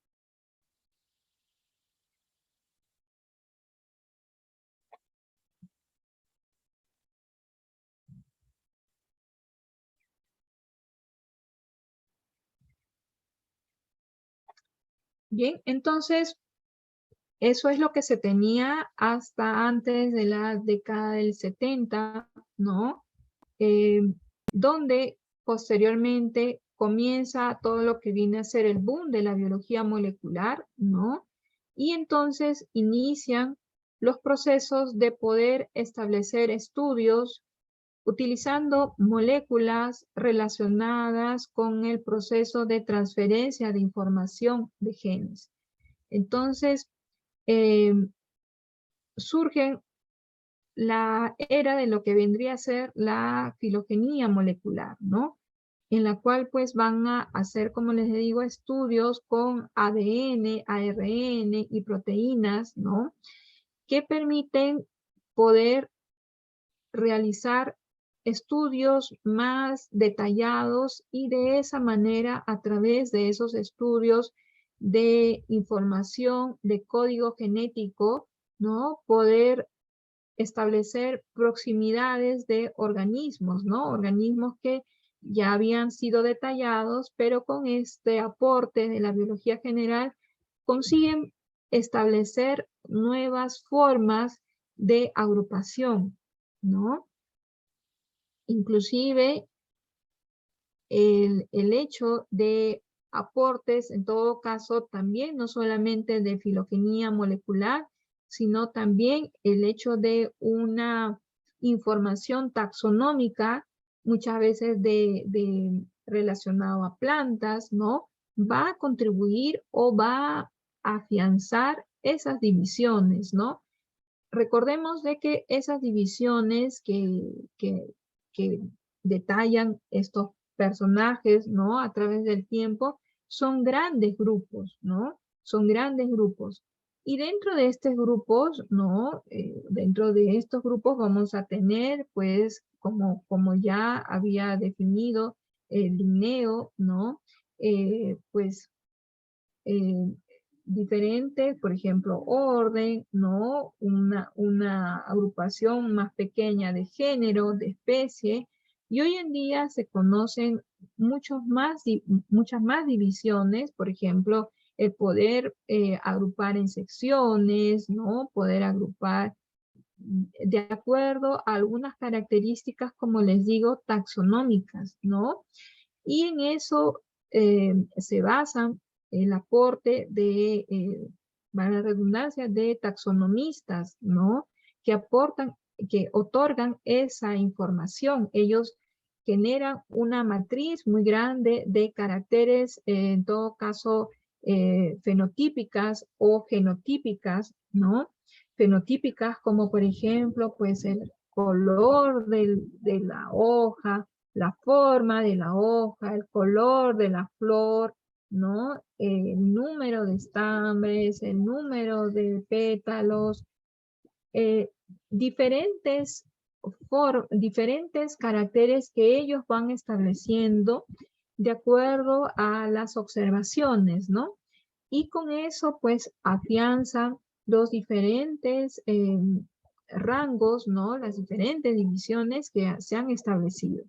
Bien, entonces eso es lo que se tenía hasta antes de la década del 70, ¿no? Donde posteriormente comienza todo lo que viene a ser el boom de la biología molecular, ¿no? Y entonces inician los procesos de poder establecer estudios utilizando moléculas relacionadas con el proceso de transferencia de información de genes. Entonces, surgen la era de lo que vendría a ser la filogenia molecular, ¿no? En la cual pues van a hacer, como les digo, estudios con ADN, ARN y proteínas, ¿no? Que permiten poder realizar estudios más detallados y de esa manera, a través de esos estudios de información, de código genético, ¿no? Poder establecer proximidades de organismos, ¿no? Organismos que ya habían sido detallados, pero con este aporte de la biología general consiguen establecer nuevas formas de agrupación, ¿no? Inclusive el hecho de aportes, en todo caso, también no solamente de filogenia molecular, sino también el hecho de una información taxonómica, muchas veces relacionado a plantas, ¿no? Va a contribuir o va a afianzar esas divisiones, ¿no? Recordemos de que esas divisiones que detallan estos personajes, ¿no? A través del tiempo, son grandes grupos, ¿no? Son grandes grupos. Y dentro de estos grupos, ¿no? Dentro de estos grupos vamos a tener, pues, como ya había definido Linneo, ¿no? Pues, eh, diferentes, por ejemplo, orden, ¿no? Una agrupación más pequeña de género, de especie, y hoy en día se conocen muchas más divisiones, por ejemplo, el poder agrupar en secciones, ¿no? Poder agrupar de acuerdo a algunas características, como les digo, taxonómicas, ¿no? Y en eso se basa el aporte de, para la redundancia, de taxonomistas, ¿no? Que aportan, que otorgan esa información. Ellos generan una matriz muy grande de caracteres, en todo caso, fenotípicas o genotípicas, ¿no? Fenotípicas como, por ejemplo, pues el color de la hoja, la forma de la hoja, el color de la flor, ¿no? El número de estambres, el número de pétalos, eh, diferentes, diferentes caracteres que ellos van estableciendo de acuerdo a las observaciones, ¿no? Y con eso, pues, afianzan los diferentes rangos, ¿no? Las diferentes divisiones que se han establecido,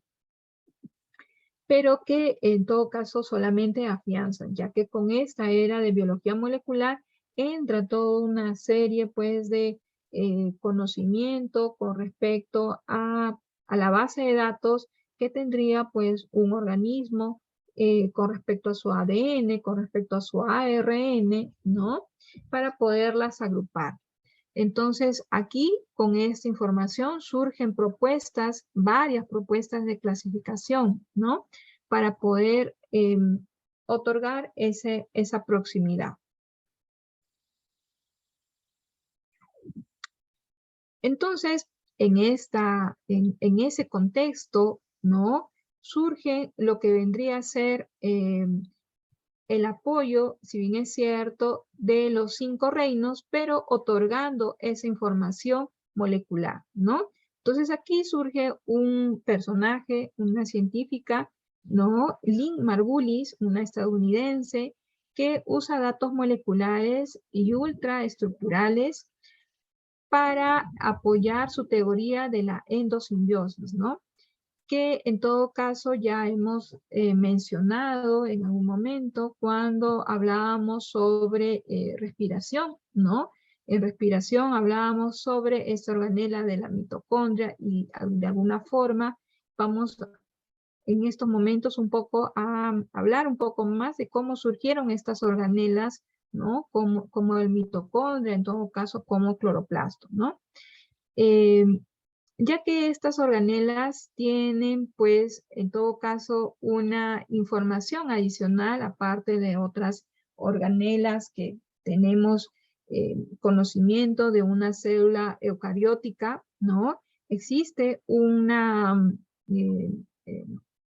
pero que en todo caso solamente afianzan, ya que con esta era de biología molecular entra toda una serie pues de conocimiento con respecto a la base de datos que tendría pues un organismo con respecto a su ADN, con respecto a su ARN, ¿no? Para poderlas agrupar. Entonces, aquí con esta información surgen propuestas, varias propuestas de clasificación, ¿no? Para poder otorgar esa proximidad. Entonces, en ese contexto, ¿no? Surge lo que vendría a ser el apoyo, si bien es cierto, de los 5 reinos, pero otorgando esa información molecular, ¿no? Entonces aquí surge un personaje, una científica, ¿no? Lynn Margulis, una estadounidense, que usa datos moleculares y ultraestructurales para apoyar su teoría de la endosimbiosis, ¿no? Que en todo caso ya hemos mencionado en algún momento cuando hablábamos sobre respiración, ¿no? En respiración hablábamos sobre esta organela de la mitocondria y de alguna forma vamos en estos momentos un poco a hablar un poco más de cómo surgieron estas organelas, ¿no? Como el mitocondria, en todo caso como cloroplasto, ¿no? Eh, ya que estas organelas tienen, pues, en todo caso, una información adicional, aparte de otras organelas que tenemos conocimiento de una célula eucariótica, ¿no? Existe eh, eh,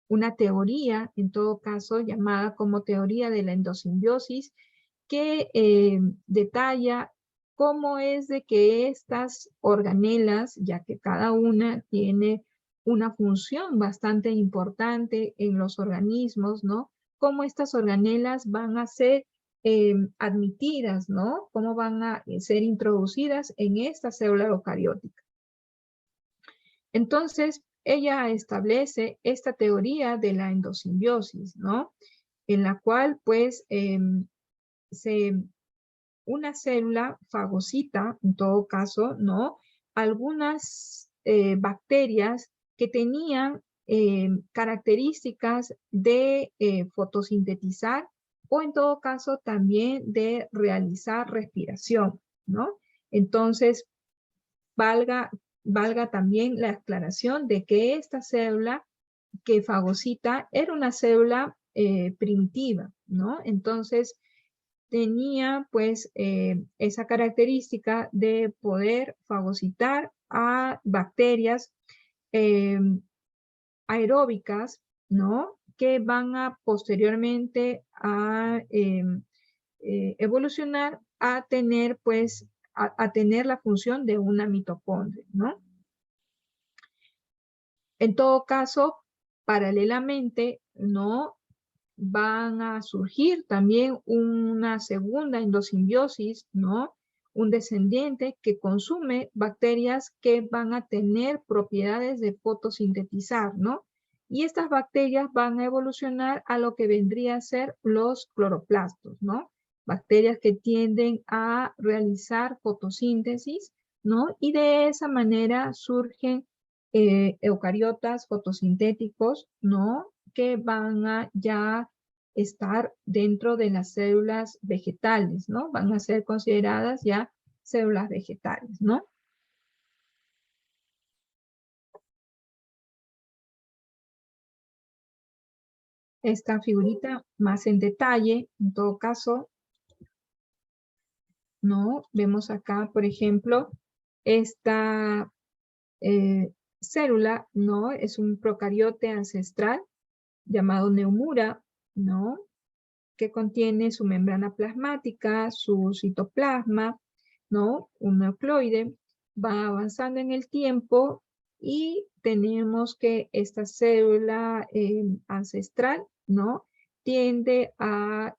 una teoría, en todo caso, llamada como teoría de la endosimbiosis, que detalla cómo es de que estas organelas, ya que cada una tiene una función bastante importante en los organismos, ¿no? Cómo estas organelas van a ser admitidas, ¿no? Cómo van a ser introducidas en esta célula eucariótica. Entonces, ella establece esta teoría de la endosimbiosis, ¿no? En la cual, pues, una célula fagocita, en todo caso, ¿no? Algunas bacterias que tenían características de fotosintetizar o en todo caso también de realizar respiración, ¿no? Entonces, valga también la aclaración de que esta célula que fagocita era una célula primitiva, ¿no? Entonces, tenía pues esa característica de poder fagocitar a bacterias eh, aeróbicas, ¿no? Que van a posteriormente a evolucionar a tener pues a tener la función de una mitocondria, ¿no? En todo caso, paralelamente, ¿no? Van a surgir también una segunda endosimbiosis, ¿no? Un descendiente que consume bacterias que van a tener propiedades de fotosintetizar, ¿no? Y estas bacterias van a evolucionar a lo que vendría a ser los cloroplastos, ¿no? Bacterias que tienden a realizar fotosíntesis, ¿no? Y de esa manera surgen eucariotas fotosintéticos, ¿no? Que van a ya estar dentro de las células vegetales, ¿no? Van a ser consideradas ya células vegetales, ¿no? Esta figurita más en detalle, en todo caso, ¿no? Vemos acá, por ejemplo, esta célula, ¿no? Es un procariote ancestral llamado Neumura, ¿no? Que contiene su membrana plasmática, su citoplasma, ¿no? Un nucleoide, va avanzando en el tiempo y tenemos que esta célula ancestral, ¿no? Tiende a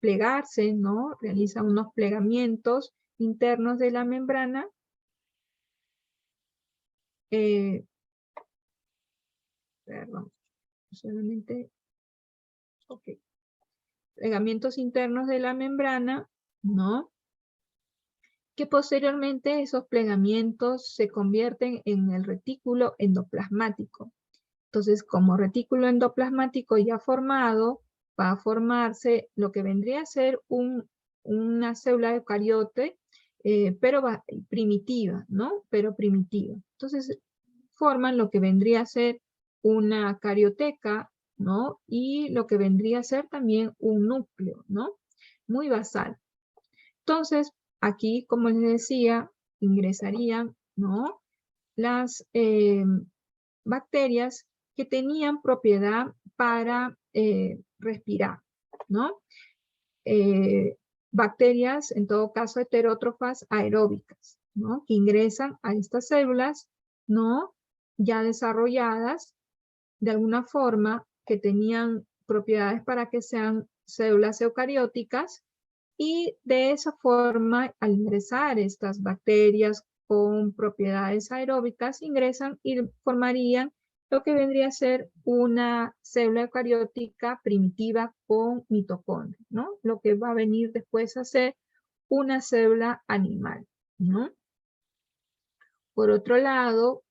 plegarse, ¿no? Realiza unos plegamientos internos de la membrana. Perdón, solamente, ok. Plegamientos internos de la membrana, ¿no? Que posteriormente esos plegamientos se convierten en el retículo endoplasmático. Entonces, como retículo endoplasmático ya formado, va a formarse lo que vendría a ser una célula eucariote, pero primitiva, ¿no? Pero primitiva. Entonces, forman lo que vendría a ser una carioteca, ¿no? Y lo que vendría a ser también un núcleo, ¿no? Muy basal. Entonces, aquí, como les decía, ingresarían, ¿no? Las bacterias que tenían propiedad para respirar, ¿no? Bacterias, en todo caso, heterótrofas aeróbicas, ¿no? Que ingresan a estas células, ¿no? Ya desarrolladas de alguna forma, que tenían propiedades para que sean células eucarióticas, y de esa forma, al ingresar estas bacterias con propiedades aeróbicas, ingresan y formarían lo que vendría a ser una célula eucariótica primitiva con mitocondria, ¿no? Lo que va a venir después a ser una célula animal, ¿no? Por otro lado,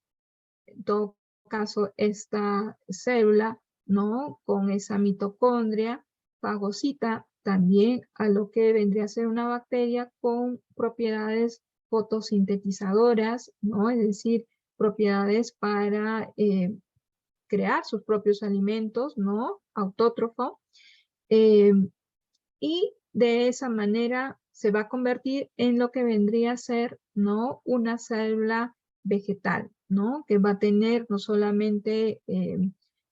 en todo caso, esta célula, ¿no? Con esa mitocondria fagocita también a lo que vendría a ser una bacteria con propiedades fotosintetizadoras, ¿no? Es decir, propiedades para crear sus propios alimentos, ¿no? Autótrofo. Y de esa manera se va a convertir en lo que vendría a ser, ¿no? Una célula vegetal, ¿no? Que va a tener no solamente,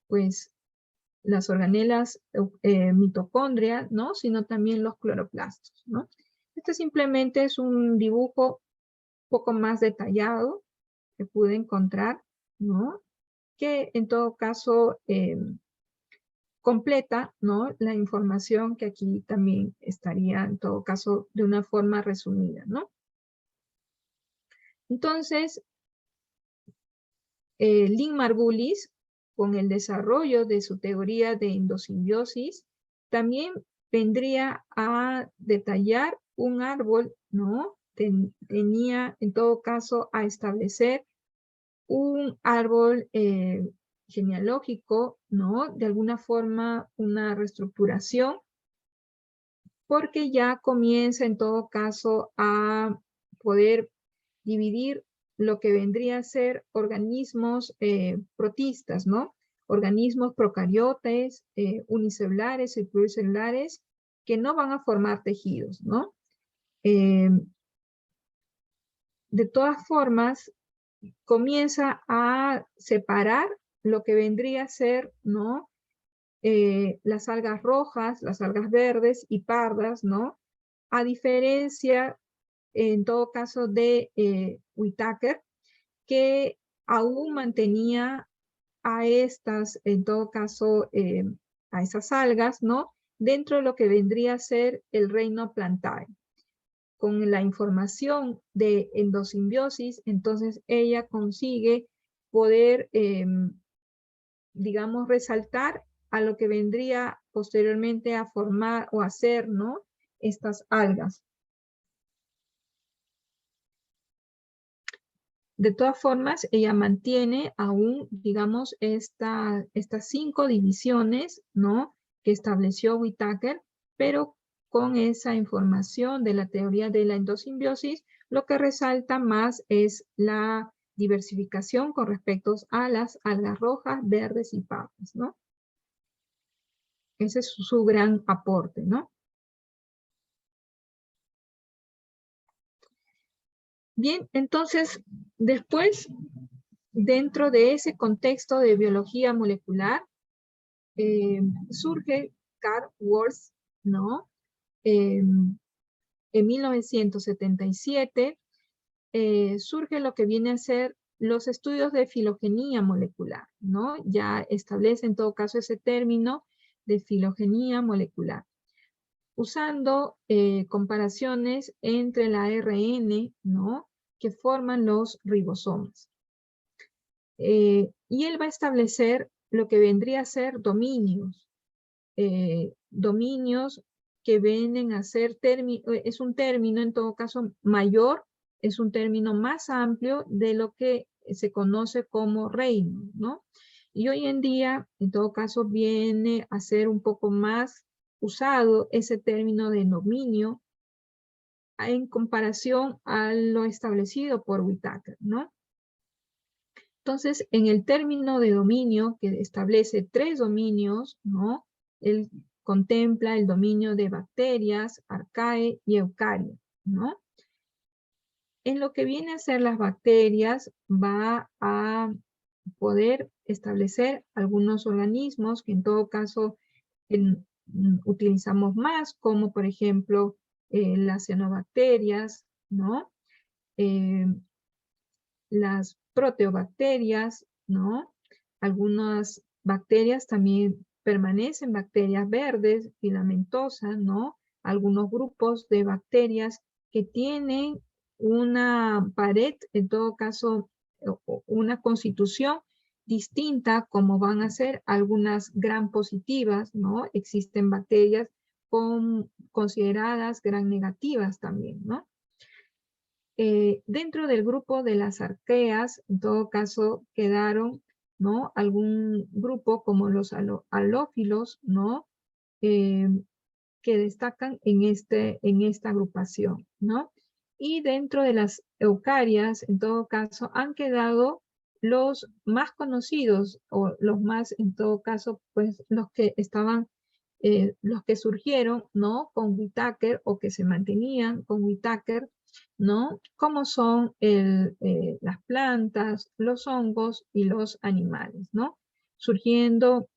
pues, las organelas mitocondria, ¿no? Sino también los cloroplastos, ¿no? Este simplemente es un dibujo un poco más detallado que pude encontrar, ¿no? Que en todo caso completa, ¿no? La información que aquí también estaría en todo caso de una forma resumida, ¿no? Entonces, Lynn Margulis, con el desarrollo de su teoría de endosimbiosis, también vendría a detallar un árbol, ¿no? Tenía en todo caso a establecer un árbol genealógico, ¿no? De alguna forma una reestructuración, porque ya comienza en todo caso a poder dividir lo que vendría a ser organismos protistas, ¿no? Organismos procariotes, unicelulares y pluricelulares que no van a formar tejidos, ¿no? De todas formas, comienza a separar lo que vendría a ser, ¿no? Las algas rojas, las algas verdes y pardas, ¿no? A diferencia, en todo caso, de Whitaker, que aún mantenía a estas, en todo caso, a esas algas, ¿no? Dentro de lo que vendría a ser el reino Plantae. Con la información de endosimbiosis, entonces ella consigue poder, digamos, resaltar a lo que vendría posteriormente a formar o hacer, ¿no? Estas algas. De todas formas, ella mantiene aún, digamos, estas 5 divisiones, ¿no? Que estableció Whitaker, pero con esa información de la teoría de la endosimbiosis, lo que resalta más es la diversificación con respecto a las algas rojas, verdes y pardas, ¿no? Ese es su gran aporte, ¿no? Bien, entonces, después, dentro de ese contexto de biología molecular, surge Carl Woerth, ¿no? En 1977 surge lo que viene a ser los estudios de filogenia molecular, ¿no? Ya establece en todo caso ese término de filogenia molecular, usando comparaciones entre el ARN, ¿no? Que forman los ribosomas. Y él va a establecer lo que vendría a ser dominios, dominios que vienen a ser, es un término en todo caso mayor, es un término más amplio de lo que se conoce como reino, ¿no? Y hoy en día, en todo caso, viene a ser un poco más usado ese término de dominio en comparación a lo establecido por Whittaker, ¿no? Entonces, en el término de dominio, que establece 3 dominios, ¿no? Él contempla el dominio de bacterias, arcae y eucaria, ¿no? En lo que viene a ser las bacterias, va a poder establecer algunos organismos que en todo caso utilizamos más, como por ejemplo las cianobacterias, ¿no? Las proteobacterias, ¿no? Algunas bacterias también permanecen, bacterias verdes, filamentosas, ¿no? Algunos grupos de bacterias que tienen una pared, en todo caso, una constitución distinta, como van a ser algunas gram positivas, ¿no? Existen bacterias consideradas gram negativas también, ¿no? Dentro del grupo de las arqueas, en todo caso, quedaron, ¿no? Algún grupo como los halófilos, ¿no? Que destacan en esta agrupación, ¿no? Y dentro de las eucarias, en todo caso, han quedado los más conocidos, o los más, en todo caso, pues los que estaban, los que surgieron, ¿no? Con Whittaker, o que se mantenían con Whittaker, ¿no? Como son las plantas, los hongos y los animales, ¿no? Surgiendo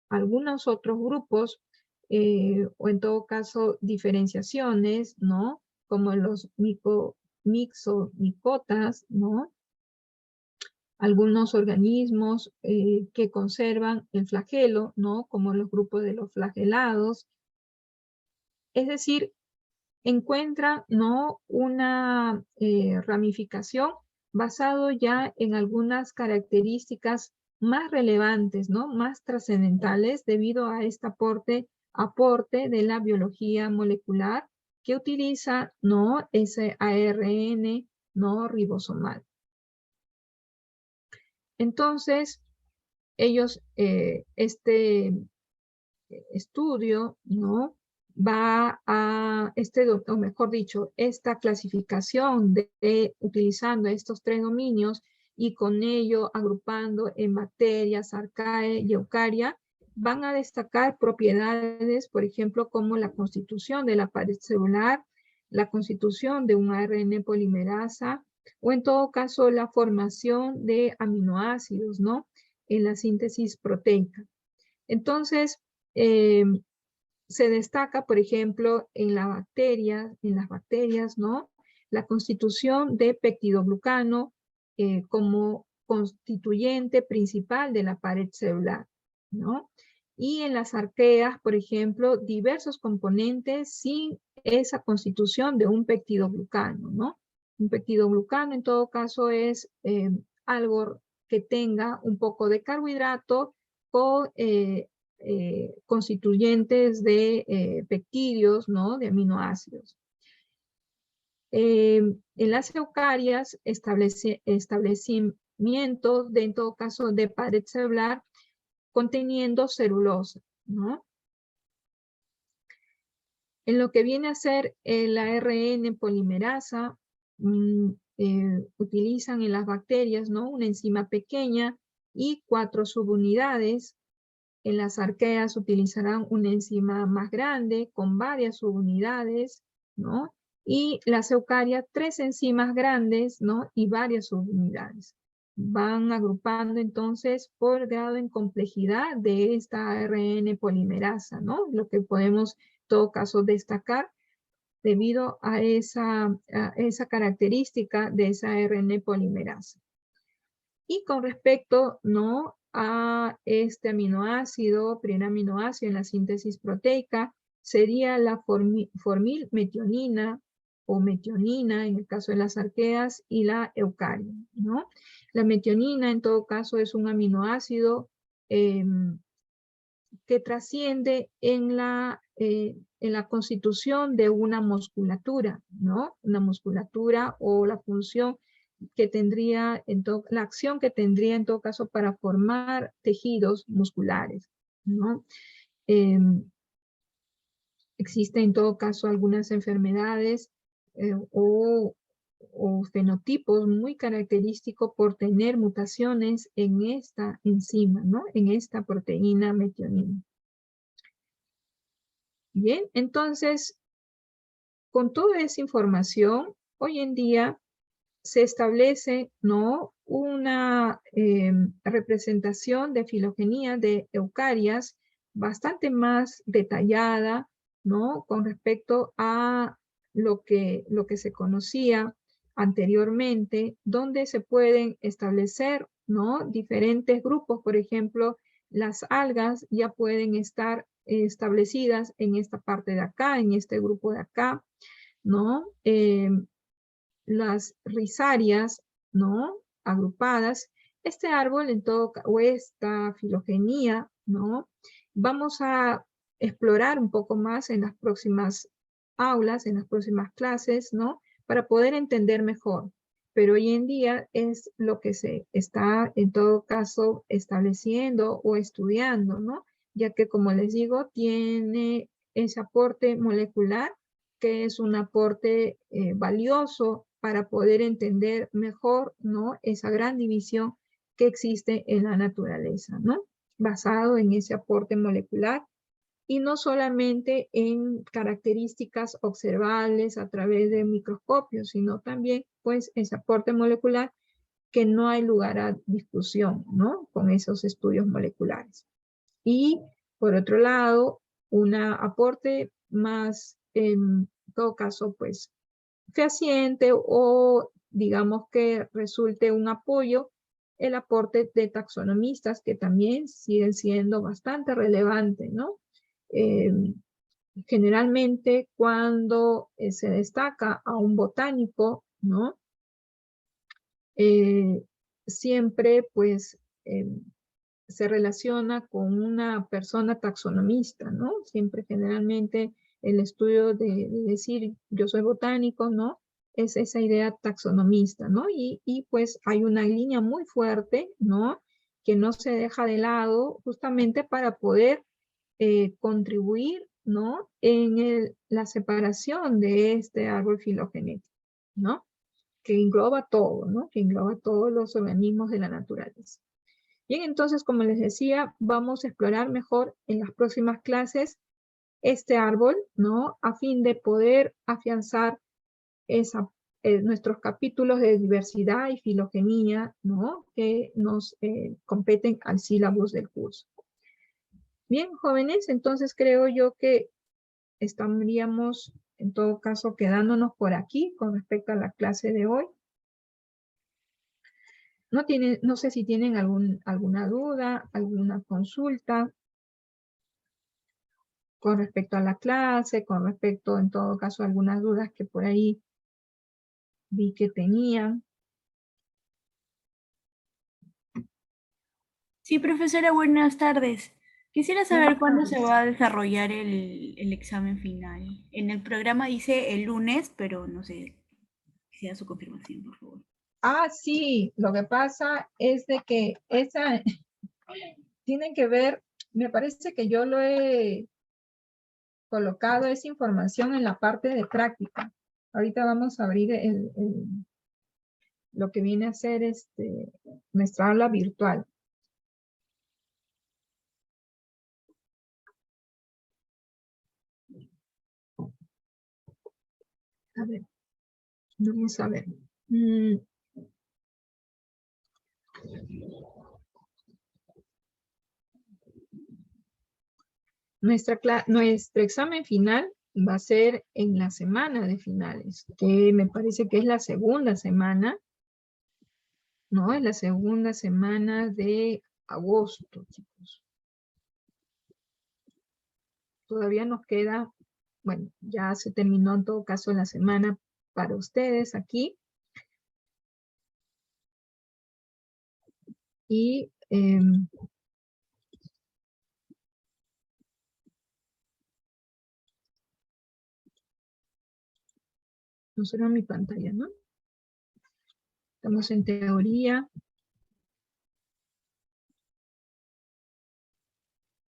algunos otros grupos, o en todo caso diferenciaciones, ¿no? Como los mixomicotas, ¿no? Algunos organismos que conservan el flagelo, ¿no? Como los grupos de los flagelados. Es decir, encuentra, ¿no? Una ramificación basado ya en algunas características más relevantes, ¿no? Más trascendentales debido a este aporte de la biología molecular que utiliza, ¿no? Ese ARN, ¿no? Ribosomal. Entonces, ellos, este estudio, ¿no? Va a, o mejor dicho, esta clasificación utilizando estos 3 dominios y con ello agrupando en bacterias, arcae y eucaria, van a destacar propiedades, por ejemplo, como la constitución de la pared celular, la constitución de un ARN polimerasa, o en todo caso la formación de aminoácidos, ¿no? En la síntesis proteica. Entonces, se destaca, por ejemplo, en las bacterias, ¿no? La constitución de peptidoglucano como constituyente principal de la pared celular, ¿no? Y en las arqueas, por ejemplo, diversos componentes sin esa constitución de un peptidoglucano, ¿no? Un peptidoglucano en todo caso es algo que tenga un poco de carbohidrato con constituyentes de peptidios, ¿no? De aminoácidos. En las eucarias, establecimientos de, en todo caso, de pared celular conteniendo celulosa, ¿no? En lo que viene a ser el ARN polimerasa, utilizan en las bacterias, ¿no? Una enzima pequeña y 4 subunidades. En las arqueas utilizarán una enzima más grande con varias subunidades, ¿no? Y las eucarias, 3 enzimas grandes, ¿no? Y varias subunidades. Van agrupando entonces por grado en complejidad de esta ARN polimerasa, ¿no? Lo que podemos en todo caso destacar debido a esa característica de esa ARN polimerasa. Y con respecto, ¿no? A este aminoácido, primer aminoácido en la síntesis proteica, sería la formilmetionina o metionina en el caso de las arqueas y la eucaria, ¿no? La metionina en todo caso es un aminoácido que trasciende en la constitución de una musculatura, ¿no? Una musculatura o la función que tendría, la acción que tendría en todo caso para formar tejidos musculares, ¿no? Existen en todo caso algunas enfermedades o fenotipos muy característicos por tener mutaciones en esta enzima, ¿no? En esta proteína metionina. Bien, entonces, con toda esa información, hoy en día se establece, ¿no? Una representación de filogenia de eucarias bastante más detallada, ¿no? Con respecto a lo que se conocía anteriormente, donde se pueden establecer, ¿no? Diferentes grupos, por ejemplo, las algas ya pueden estar establecidas en esta parte de acá, en este grupo de acá, ¿no? Las rizarias, ¿no? Agrupadas. Este árbol, en todo o esta filogenia, ¿no? Vamos a explorar un poco más en las próximas aulas, en las próximas clases, ¿no? Para poder entender mejor. Pero hoy en día es lo que se está, en todo caso, estableciendo o estudiando, ¿no? Ya que, como les digo, tiene ese aporte molecular, que es un aporte valioso para poder entender mejor, ¿no? Esa gran división que existe en la naturaleza, ¿no? Basado en ese aporte molecular y no solamente en características observables a través de microscopios, sino también, pues, ese aporte molecular que no hay lugar a discusión, ¿no? Con esos estudios moleculares. Y, por otro lado, un aporte más, en todo caso, pues, fehaciente o digamos que resulte un apoyo, el aporte de taxonomistas que también siguen siendo bastante relevantes, ¿no? Generalmente cuando se destaca a un botánico, ¿no? Siempre pues se relaciona con una persona taxonomista, ¿no? Siempre generalmente el estudio de decir yo soy botánico, ¿no? Es esa idea taxonomista, ¿no? Y pues hay una línea muy fuerte, ¿no? Que no se deja de lado justamente para poder contribuir, ¿no? En la separación de este árbol filogenético, ¿no? Que engloba todo, ¿no? Que engloba todos los organismos de la naturaleza. Bien, entonces, como les decía, vamos a explorar mejor en las próximas clases este árbol, ¿no? A fin de poder afianzar nuestros capítulos de diversidad y filogenia, ¿no? Que nos competen al sílabus del curso. Bien, jóvenes, entonces creo yo que estaríamos, en todo caso, quedándonos por aquí con respecto a la clase de hoy. No sé si tienen alguna duda, alguna consulta con respecto a la clase, con respecto, en todo caso, a algunas dudas que por ahí vi que tenían. Sí, profesora, buenas tardes. Quisiera saber Buenas cuándo se tardes. va a desarrollar el examen final. En el programa dice el lunes, pero no sé, quisiera su confirmación, por favor. Ah, sí, lo que pasa es de que esa tienen que ver, me parece que yo lo he colocado esa información en la parte de práctica. Ahorita vamos a abrir lo que viene a ser nuestra aula virtual. A ver, vamos a ver. Nuestro examen final va a ser en la semana de finales, que me parece que es la segunda semana, ¿no? Es la segunda semana de agosto, chicos. Todavía nos queda, bueno, ya se terminó en todo caso la semana para ustedes aquí. Y No será mi pantalla, ¿no? Estamos en teoría.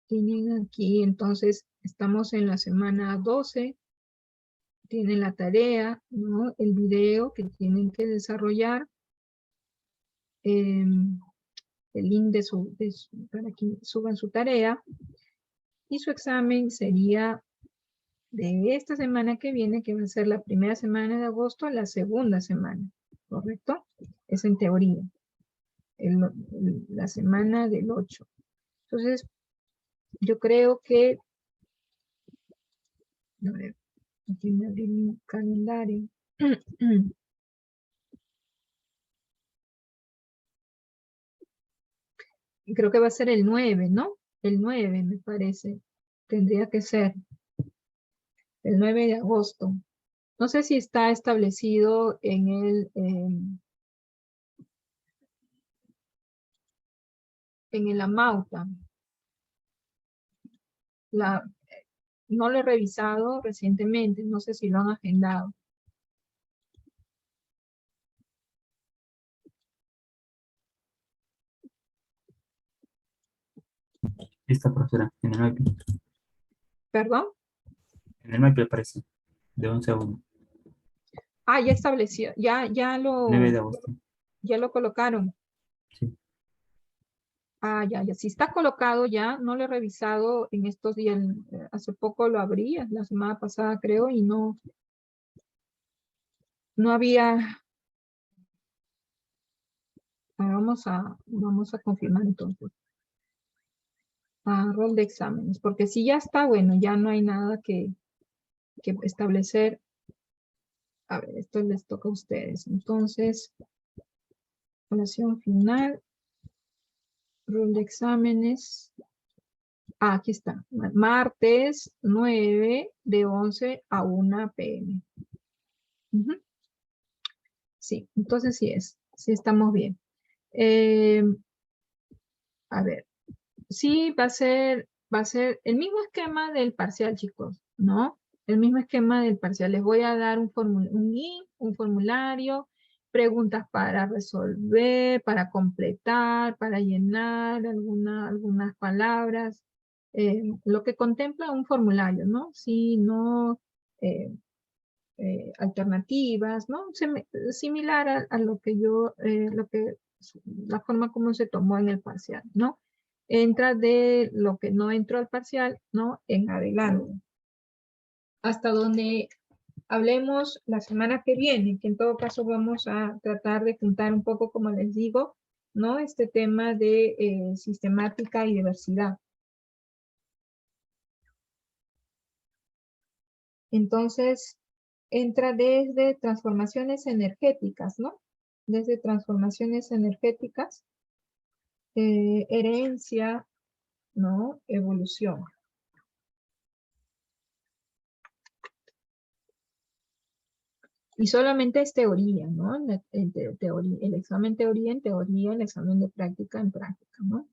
Tienen aquí, entonces, estamos en la semana 12. Tienen la tarea, ¿no? El video que tienen que desarrollar. El link para que suban su tarea. Y su examen sería de esta semana que viene, que va a ser la primera semana de agosto a la segunda semana, ¿correcto? Es en teoría, la semana del 8. Entonces, yo creo que, a ver, aquí me abrí mi calendario. Creo que va a ser el 9, ¿no? El 9, me parece. Tendría que ser el 9 de agosto. No sé si está establecido en el AMAUTA. No lo he revisado recientemente, no sé si lo han agendado. Esta profesora, en el MAPI. ¿Perdón? En el MAPI aparece, de 11 a 1. Ah, ya estableció, 9 de agosto. ya lo colocaron. Sí. Ah, ya. Si está colocado ya, no lo he revisado en estos días. Hace poco lo abrí, la semana pasada creo, y no había. Vamos a confirmar entonces. Rol de exámenes, porque si ya está, bueno, ya no hay nada que establecer. A ver, esto les toca a ustedes. Entonces, evaluación final, rol de exámenes. Aquí está. Martes 9 de 11 a 1 p.m. Sí, entonces sí estamos bien. A ver, sí va a ser el mismo esquema del parcial, chicos, ¿no? El mismo esquema del parcial. Les voy a dar un link, un formulario, preguntas para resolver, para completar, para llenar algunas palabras. Lo que contempla un formulario, ¿no? Sí, no, alternativas, ¿no? Similar a lo que la forma como se tomó en el parcial, ¿no? Entra de lo que no entró al parcial, ¿no? En adelante. Hasta donde hablemos la semana que viene, que en todo caso vamos a tratar de juntar un poco, como les digo, ¿no? Este tema de sistemática y diversidad. Entonces, entra desde transformaciones energéticas, ¿no? Desde transformaciones energéticas, herencia, ¿no? Evolución. Y solamente es teoría, ¿no? El examen teoría en teoría, el examen de práctica en práctica, ¿no?